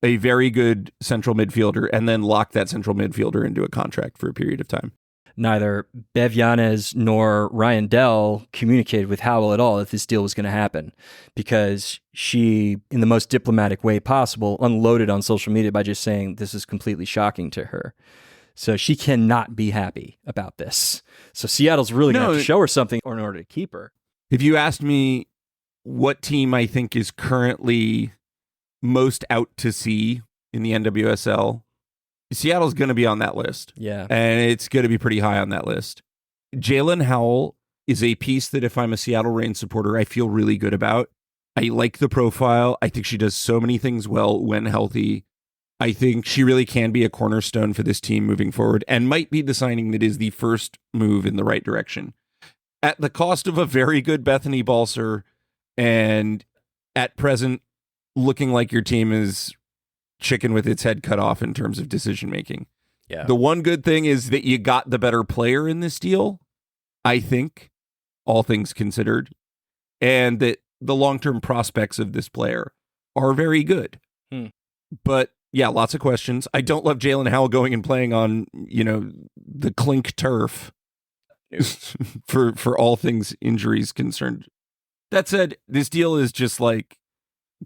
a very good central midfielder and then lock that central midfielder into a contract for a period of time. Neither Bev Yanez nor Ryan Dell communicated with Howell at all that this deal was going to happen because she, in the most diplomatic way possible, unloaded on social media by just saying this is completely shocking to her. So she cannot be happy about this. So Seattle's really going to have to show her something in order to keep her. If you asked me what team I think is currently most out to sea in the NWSL, Seattle's going to be on that list. Yeah. And it's going to be pretty high on that list. Jaelin Howell is a piece that if I'm a Seattle Reign supporter, I feel really good about. I like the profile. I think she does so many things well when healthy. I think she really can be a cornerstone for this team moving forward and might be the signing that is the first move in the right direction. At the cost of a very good Bethany Balcer, and at present, looking like your team is chicken with its head cut off in terms of decision making. Yeah. The one good thing is that you got the better player in this deal, I think, all things considered, and that the long-term prospects of this player are very good. But yeah, lots of questions. I don't love Jaelin Howell going and playing on, the clink turf for all things injuries concerned. That said, this deal is just like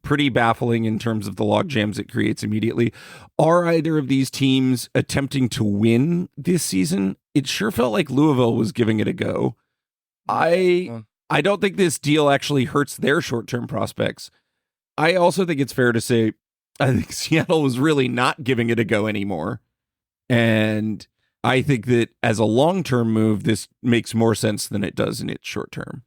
pretty baffling in terms of the log jams it creates immediately. Are either of these teams attempting to win this season? It sure felt like Louisville was giving it a go. I don't think this deal actually hurts their short-term prospects. I also think it's fair to say I think Seattle was really not giving it a go anymore. And I think that as a long-term move, this makes more sense than it does in its short term.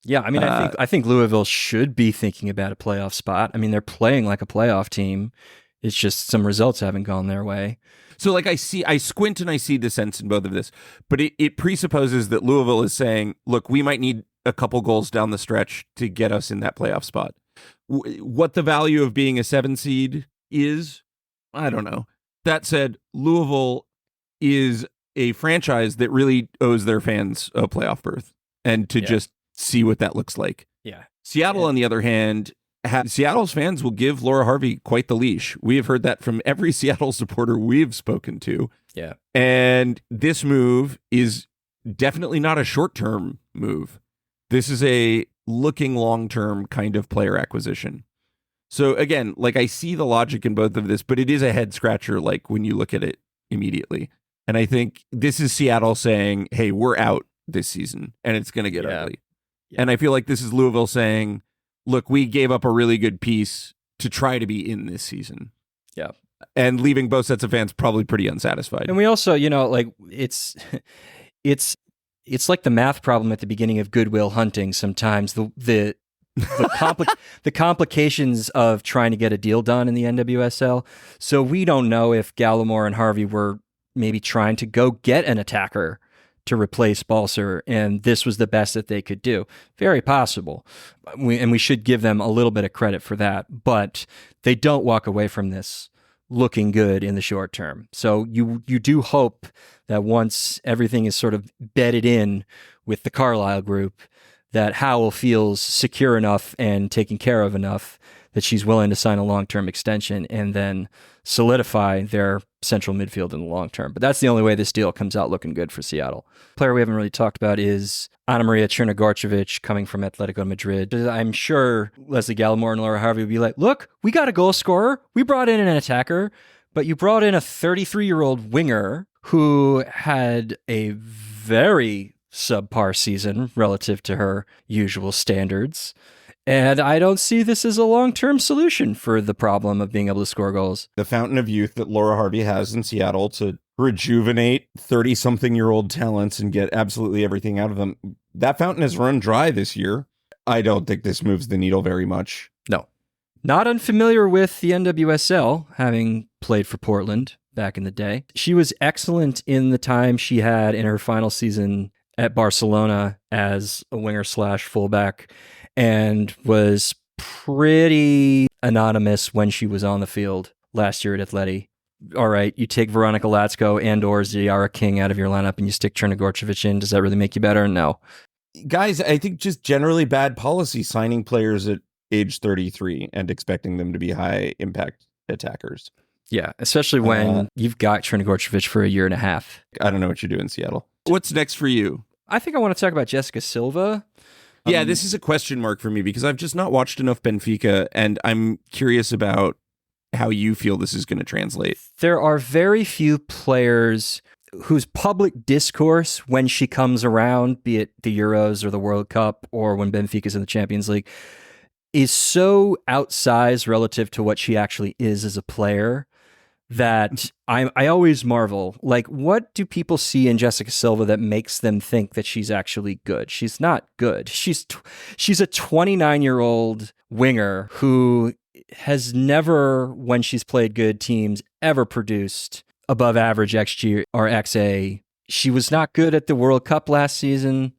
Yeah, I mean, I think Louisville should be thinking about a playoff spot. I mean, they're playing like a playoff team. It's just some results haven't gone their way. So like I squint and I see the sense in both of this, but it presupposes that Louisville is saying, look, we might need a couple goals down the stretch to get us in that playoff spot. What the value of being a 7 seed is, I don't know. That said, Louisville is a franchise that really owes their fans a playoff berth and to just see what that looks like. Yeah. Seattle, on the other hand, Seattle's fans will give Laura Harvey quite the leash. We have heard that from every Seattle supporter we've spoken to. Yeah. And this move is definitely not a short-term move. This is a looking long-term kind of player acquisition. So again, like I see the logic in both of this, but it is a head scratcher like when you look at it immediately. And I think this is Seattle saying, hey, we're out this season and it's going to get ugly. Yeah. And I feel like this is Louisville saying, look, we gave up a really good piece to try to be in this season. Yeah. And leaving both sets of fans probably pretty unsatisfied. And we also, like it's like the math problem at the beginning of Goodwill Hunting sometimes. The complications of trying to get a deal done in the NWSL. So we don't know if Gallimore and Harvey were maybe trying to go get an attacker to replace Balcer, and this was the best that they could do. Very possible. We should give them a little bit of credit for that, but they don't walk away from this looking good in the short term. So you do hope that once everything is sort of bedded in with the Carlisle group, that Howell feels secure enough and taken care of enough that she's willing to sign a long-term extension and then solidify their central midfield in the long term. But that's the only way this deal comes out looking good for Seattle. Player we haven't really talked about is Ana Maria Crnogorčević coming from Atletico Madrid. I'm sure Leslie Gallimore and Laura Harvey would be like, look, we got a goal scorer. We brought in an attacker, but you brought in a 33-year-old winger who had a very subpar season relative to her usual standards. And I don't see this as a long-term solution for the problem of being able to score goals. The fountain of youth that Laura Harvey has in Seattle to rejuvenate 30-something-year-old talents and get absolutely everything out of them, that fountain has run dry this year. I don't think this moves the needle very much. No. Not unfamiliar with the NWSL, having played for Portland back in the day. She was excellent in the time she had in her final season at Barcelona as a winger/fullback, and was pretty anonymous when she was on the field last year at Atleti. All right, you take Veronica Latsko and or Ziara King out of your lineup and you stick Crnogorčević in. Does that really make you better? No. Guys, I think just generally bad policy signing players at age 33 and expecting them to be high impact attackers. Yeah, especially when you've got Crnogorčević for a year and a half. I don't know what you do in Seattle. What's next for you? I think I want to talk about Jessica Silva. Yeah, this is a question mark for me because I've just not watched enough Benfica, and I'm curious about how you feel this is going to translate. There are very few players whose public discourse when she comes around, be it the Euros or the World Cup or when Benfica's in the Champions League, is so outsized relative to what she actually is as a player that I always marvel. Like, what do people see in Jessica Silva that makes them think that she's actually good? She's not good. She's a 29-year-old winger who has never, when she's played good teams, ever produced above average XG or XA. She was not good at the World Cup last season.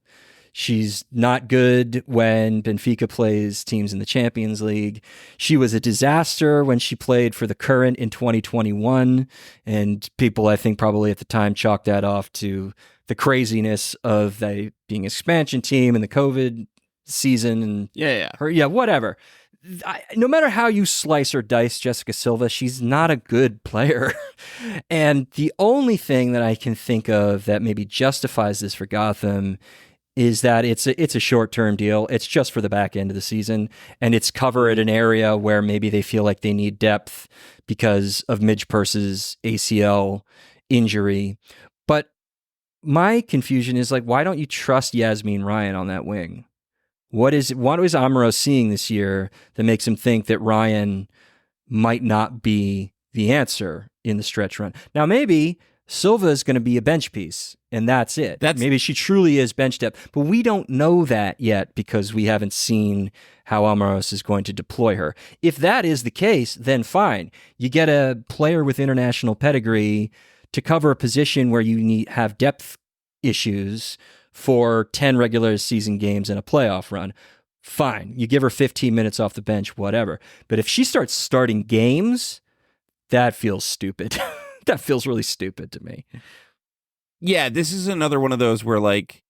She's not good when Benfica plays teams in the Champions League. She was a disaster when she played for the Current in 2021. And people, I think, probably at the time chalked that off to the craziness of they being an expansion team and the COVID season. And whatever. No matter how you slice or dice Jessica Silva, she's not a good player. And the only thing that I can think of that maybe justifies this for Gotham is that it's a short-term deal. It's just for the back end of the season, and it's covered an area where maybe they feel like they need depth because of Midge Purce's ACL injury. But my confusion is, like, why don't you trust Yasmin Ryan on that wing? What is Amaro seeing this year that makes him think that Ryan might not be the answer in the stretch run? Now, maybe Silva is going to be a bench piece, and that's it. Maybe she truly is bench depth, but we don't know that yet because we haven't seen how Amaros is going to deploy her. If that is the case, then fine. You get a player with international pedigree to cover a position where you have depth issues for 10 regular season games and a playoff run. Fine. You give her 15 minutes off the bench, whatever. But if she starts starting games, that feels stupid. That feels really stupid to me. Yeah, this is another one of those where, like,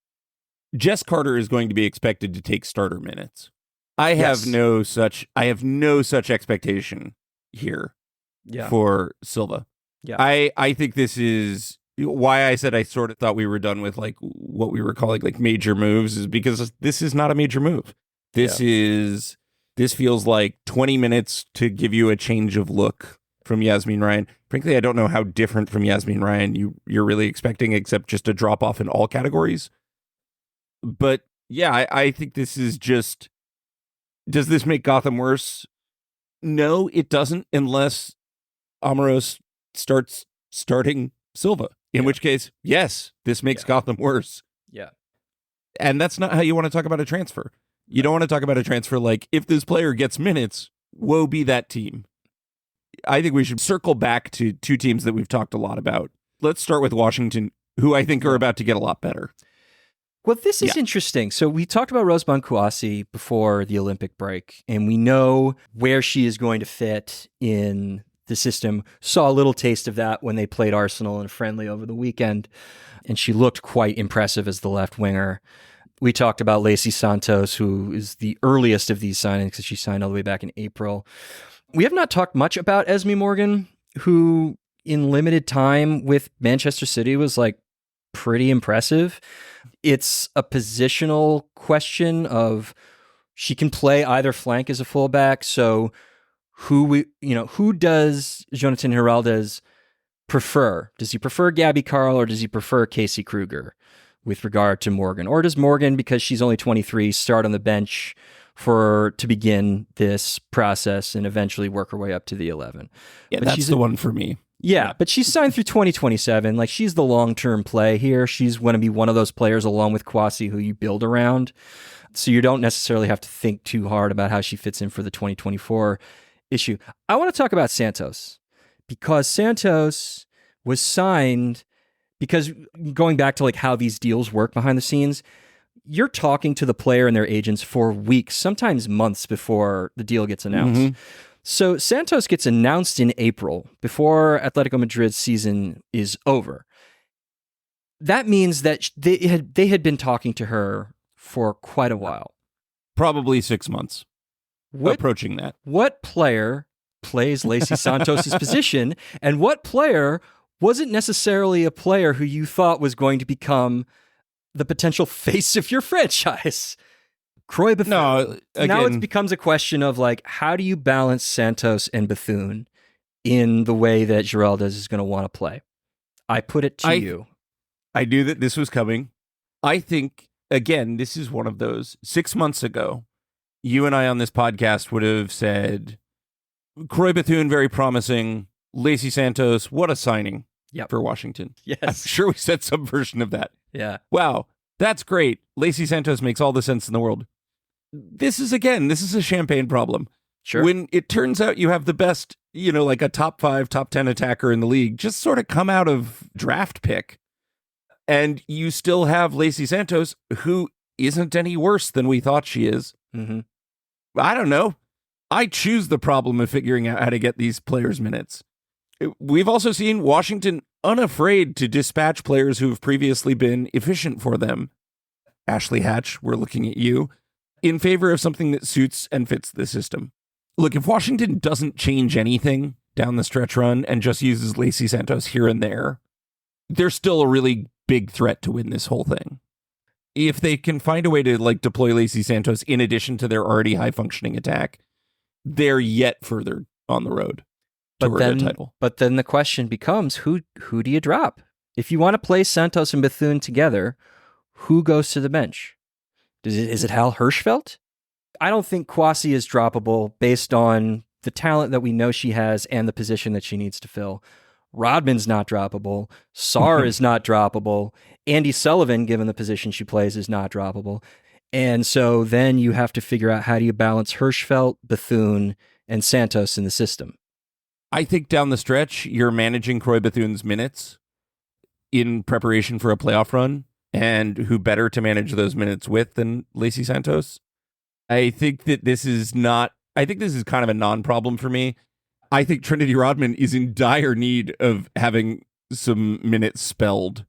Jess Carter is going to be expected to take starter minutes. I have no such expectation here for Silva. Yeah. I think this is why I said I sort of thought we were done with, like, what we were calling, like, major moves, is because this is not a major move. This feels like 20 minutes to give you a change of look from Yasmin Ryan. Frankly, I don't know how different from Yasmin Ryan you're really expecting, except just a drop off in all categories. But yeah, I think this is just, does this make Gotham worse? No, it doesn't, unless Amaros starting Silva, in which case, yes, this makes Gotham worse. Yeah. And that's not how you want to talk about a transfer. You don't want to talk about a transfer like, if this player gets minutes, woe be that team. I think we should circle back to two teams that we've talked a lot about. Let's start with Washington, who I think are about to get a lot better. Well, this is interesting. So we talked about Rosebon Kouassi before the Olympic break, and we know where she is going to fit in the system. Saw a little taste of that when they played Arsenal in a friendly over the weekend, and she looked quite impressive as the left winger. We talked about Lacey Santos, who is the earliest of these signings because she signed all the way back in April. We have not talked much about Esme Morgan, who in limited time with Manchester City was, like, pretty impressive. It's a positional question of she can play either flank as a fullback. So who does Jonathan Heraldez prefer? Does he prefer Gabby Carl or does he prefer Casey Kruger with regard to Morgan? Or does Morgan, because she's only 23, start on the bench to begin this process and eventually work her way up to the 11? Yeah, but that's the one for me. Yeah, but she's signed through 2027. Like, she's the long-term play here. She's going to be one of those players along with Kouassi who you build around. So you don't necessarily have to think too hard about how she fits in for the 2024 issue. I want to talk about Santos, because Santos was signed because, going back to, like, how these deals work behind the scenes, you're talking to the player and their agents for weeks, sometimes months before the deal gets announced. Mm-hmm. So Santos gets announced in April before Atletico Madrid's season is over. That means that they had been talking to her for quite a while. Probably 6 months. Approaching that. What player plays Lacey Santos' position, and what player wasn't necessarily a player who you thought was going to become the potential face of your franchise? Croy Bethune. No, again, now it becomes a question of, like, how do you balance Santos and Bethune in the way that Giraldez is going to want to play? I put it to you. I knew that this was coming. I think, again, this is one of those. 6 months ago, you and I on this podcast would have said, Croy Bethune, very promising. Lacey Santos, what a signing for Washington. Yes. I'm sure we said some version of that. Yeah. Wow, that's great. Lacey Santos makes all the sense in the world. This is a champagne problem. Sure. When it turns out you have the best, like a top 5, top 10 attacker in the league, just sort of come out of draft pick. And you still have Lacey Santos, who isn't any worse than we thought she is. Mm-hmm. I don't know. I choose the problem of figuring out how to get these players minutes. We've also seen Washington unafraid to dispatch players who have previously been efficient for them. Ashley Hatch, we're looking at you, in favor of something that suits and fits the system. Look, if Washington doesn't change anything down the stretch run and just uses Lacey Santos here and there, they're still a really big threat to win this whole thing. If they can find a way to deploy Lacey Santos in addition to their already high functioning attack, they're yet further on the road toward a title. But then the question becomes, who do you drop? If you want to play Santos and Bethune together, who goes to the bench? Is it Hal Hirschfeld? I don't think Kwasi is droppable based on the talent that we know she has and the position that she needs to fill. Rodman's not droppable. Sarr is not droppable. Andy Sullivan, given the position she plays, is not droppable. And so then you have to figure out, how do you balance Hirschfeld, Bethune, and Santos in the system? I think down the stretch, you're managing Croy Bethune's minutes in preparation for a playoff run, and who better to manage those minutes with than Lacey Santos? I think that this is kind of a non-problem for me. I think Trinity Rodman is in dire need of having some minutes spelled.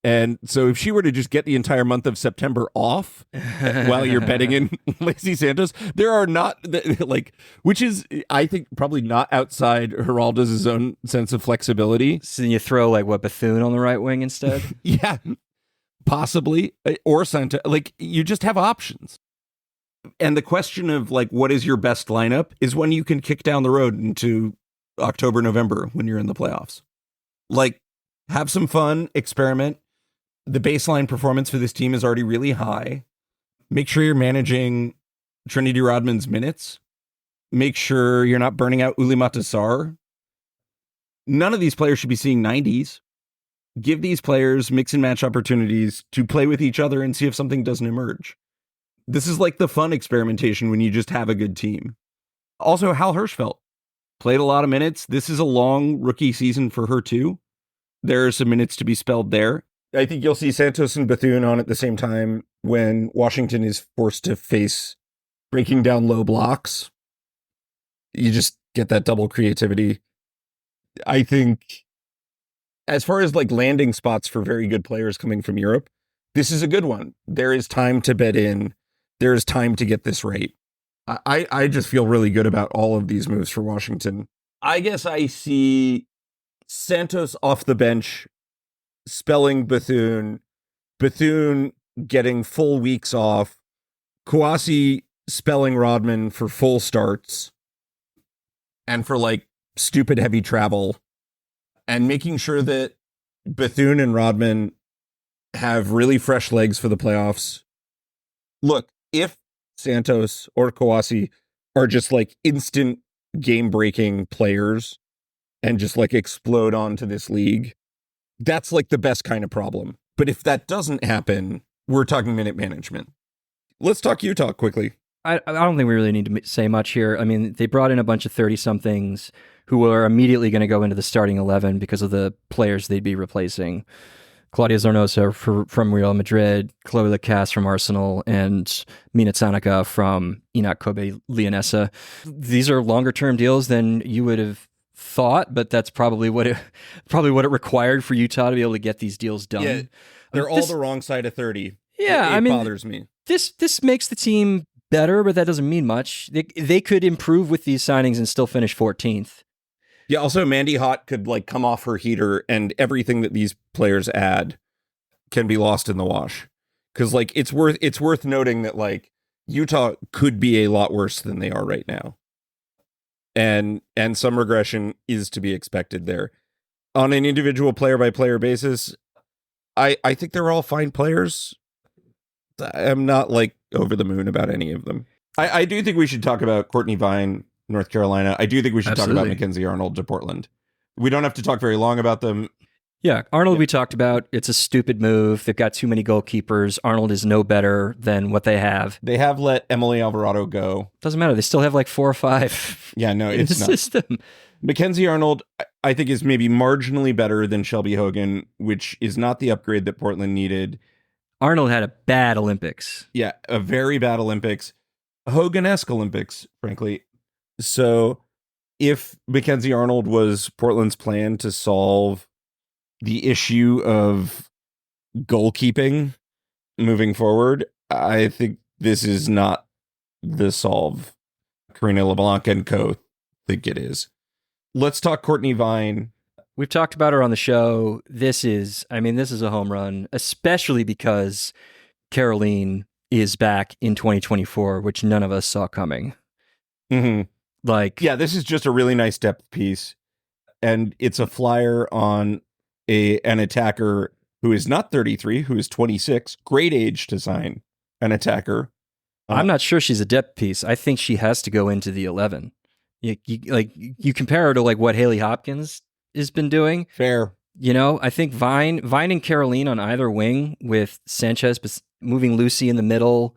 And so if she were to just get the entire month of September off while you're betting in Lacey Santos, there are not, which is, I think, probably not outside Geraldo's own sense of flexibility. So then you throw, Bethune on the right wing instead? Yeah, possibly. Or Santos. You just have options. And the question of what is your best lineup is when you can kick down the road into October, November when you're in the playoffs. Have some fun, experiment. The baseline performance for this team is already really high. Make sure you're managing Trinity Rodman's minutes. Make sure you're not burning out Oulimata Sarr. None of these players should be seeing 90s. Give these players mix and match opportunities to play with each other and see if something doesn't emerge. This is the fun experimentation when you just have a good team. Also, Hal Hirschfeld played a lot of minutes. This is a long rookie season for her too. There are some minutes to be spelled there. I think you'll see Santos and Bethune on at the same time when Washington is forced to face breaking down low blocks. You just get that double creativity. I think as far as landing spots for very good players coming from Europe, this is a good one. There is time to bet in. There is time to get this right. I just feel really good about all of these moves for Washington. I guess I see Santos off the bench, spelling Bethune getting full weeks off, Kwasi spelling Rodman for full starts, and for stupid heavy travel, and making sure that Bethune and Rodman have really fresh legs for the playoffs. Look, if Santos or Kwasi are just instant game-breaking players and just explode onto this league, that's the best kind of problem. But if that doesn't happen, we're talking minute management. Let's talk Utah quickly. I don't think we really need to say much here. I mean, they brought in a bunch of 30-somethings who are immediately going to go into the starting 11 because of the players they'd be replacing. Claudia Zornosa from Real Madrid, Chloe Lacasse from Arsenal, and Mina Tsanaka from Enoch Kobe Leonessa. These are longer-term deals than you would have thought, but that's probably what it required for Utah to be able to get these deals done. Yeah, they're all the wrong side of 30. Yeah, it bothers me. This makes the team better, but that doesn't mean much. They could improve with these signings and still finish 14th. Yeah, also Mandy Hott could come off her heater, and everything that these players add can be lost in the wash. Because it's worth noting that Utah could be a lot worse than they are right now. And some regression is to be expected there. On an individual player by player basis, I think they're all fine players. I'm not over the moon about any of them. I do think we should talk about Cortnee Vine North Carolina. I do think we should talk Absolutely. about Mackenzie Arnold to Portland. We don't have to talk very long about them. Yeah, Arnold, we talked about. It's a stupid move. They've got too many goalkeepers. Arnold is no better than what they have. They have let Emily Alvarado go. Doesn't matter. They still have like 4 or 5 Yeah, no, in the it's not. system. Mackenzie Arnold, I think, is maybe marginally better than Shelby Hogan, which is not the upgrade that Portland needed. Arnold had a bad Olympics. Yeah, a very bad Olympics. Hogan-esque Olympics, frankly. So if Mackenzie Arnold was Portland's plan to solve the issue of goalkeeping moving forward, I think this is not the solve Karina LeBlanc and co. think it is. Let's talk Cortnee Vine. We've talked about her on the show. This is a home run, especially because Caroline is back in 2024, which none of us saw coming. Mm-hmm. Like, yeah, this is just a really nice depth piece. And it's a flyer on an attacker who is not 33, who is 26. Great age to sign an attacker. I'm not sure she's a depth piece. I think she has to go into the 11. You compare her to like what Haley Hopkins has been doing. Fair. You know, I think Vine and Caroline on either wing, with Sanchez moving Lucy in the middle,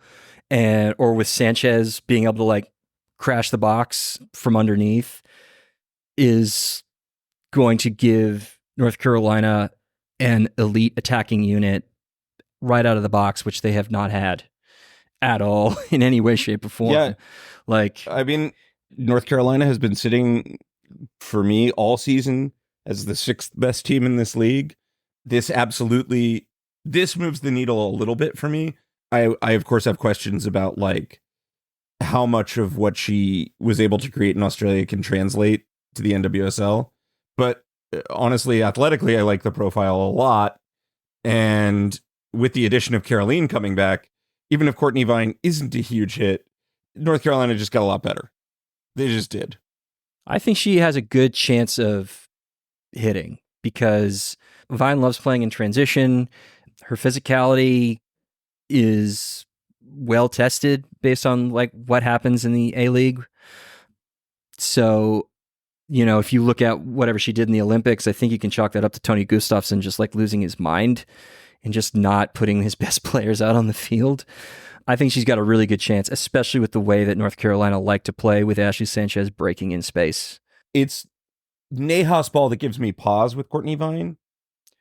or with Sanchez being able to like crash the box from underneath, is going to give North Carolina an elite attacking unit right out of the box, which they have not had at all in any way, shape, or form. Yeah. Like, I mean, North Carolina has been sitting for me all season as the 6th best team in this league. This moves the needle a little bit for me. I of course have questions about like how much of what she was able to create in Australia can translate to the NWSL. But honestly, athletically, I like the profile a lot. And with the addition of Caroline coming back, even if Cortnee Vine isn't a huge hit, North Carolina just got a lot better. They just did. I think she has a good chance of hitting because Vine loves playing in transition. Her physicality is well tested based on like what happens in the A-League. So, you know, if you look at whatever she did in the Olympics, I think you can chalk that up to Tony Gustafsson just like losing his mind and just not putting his best players out on the field. I think she's got a really good chance, especially with the way that North Carolina like to play with Ashley Sanchez breaking in space. It's Nahas ball that gives me pause with Cortnee Vine.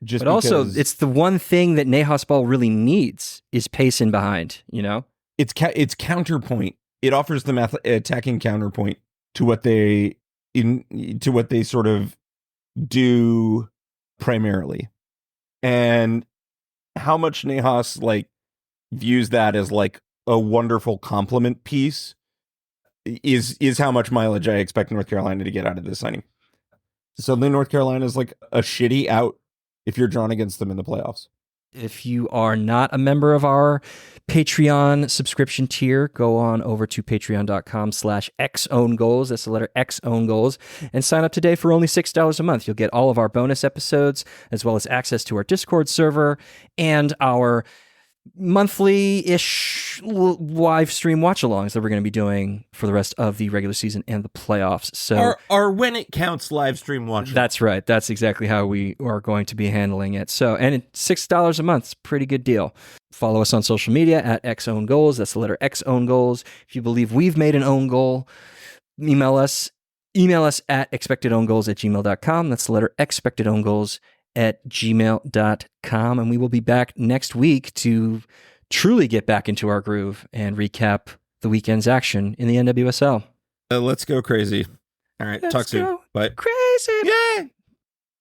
But also, it's the one thing that Nahas ball really needs is pace in behind, you know? It's counterpoint. It offers them attacking counterpoint to what they sort of do primarily. And how much Nahas like views that as like a wonderful compliment piece is how much mileage I expect North Carolina to get out of this signing. Suddenly North Carolina is like a shitty out if you're drawn against them in the playoffs. If you are not a member of our Patreon subscription tier, go on over to patreon.com/xowngoals. That's the letter X own goals, and sign up today for only $6 a month. You'll get all of our bonus episodes, as well as access to our Discord server and our monthly-ish live stream watch-alongs that we're going to be doing for the rest of the regular season and the playoffs. So our when it counts live stream watch. That's right. That's exactly how we are going to be handling it. So, and it's $6 a month. It's a pretty good deal. Follow us on social media at XOwnGoals. That's the letter X own goals. If you believe we've made an own goal, email us at expectedowngoals@gmail.com. That's the letter expectedowngoals@gmail.com. And we will be back next week to truly get back into our groove and recap the weekend's action in the NWSL. Let's go crazy. All right, Let's talk soon. go Bye. crazy. Yay!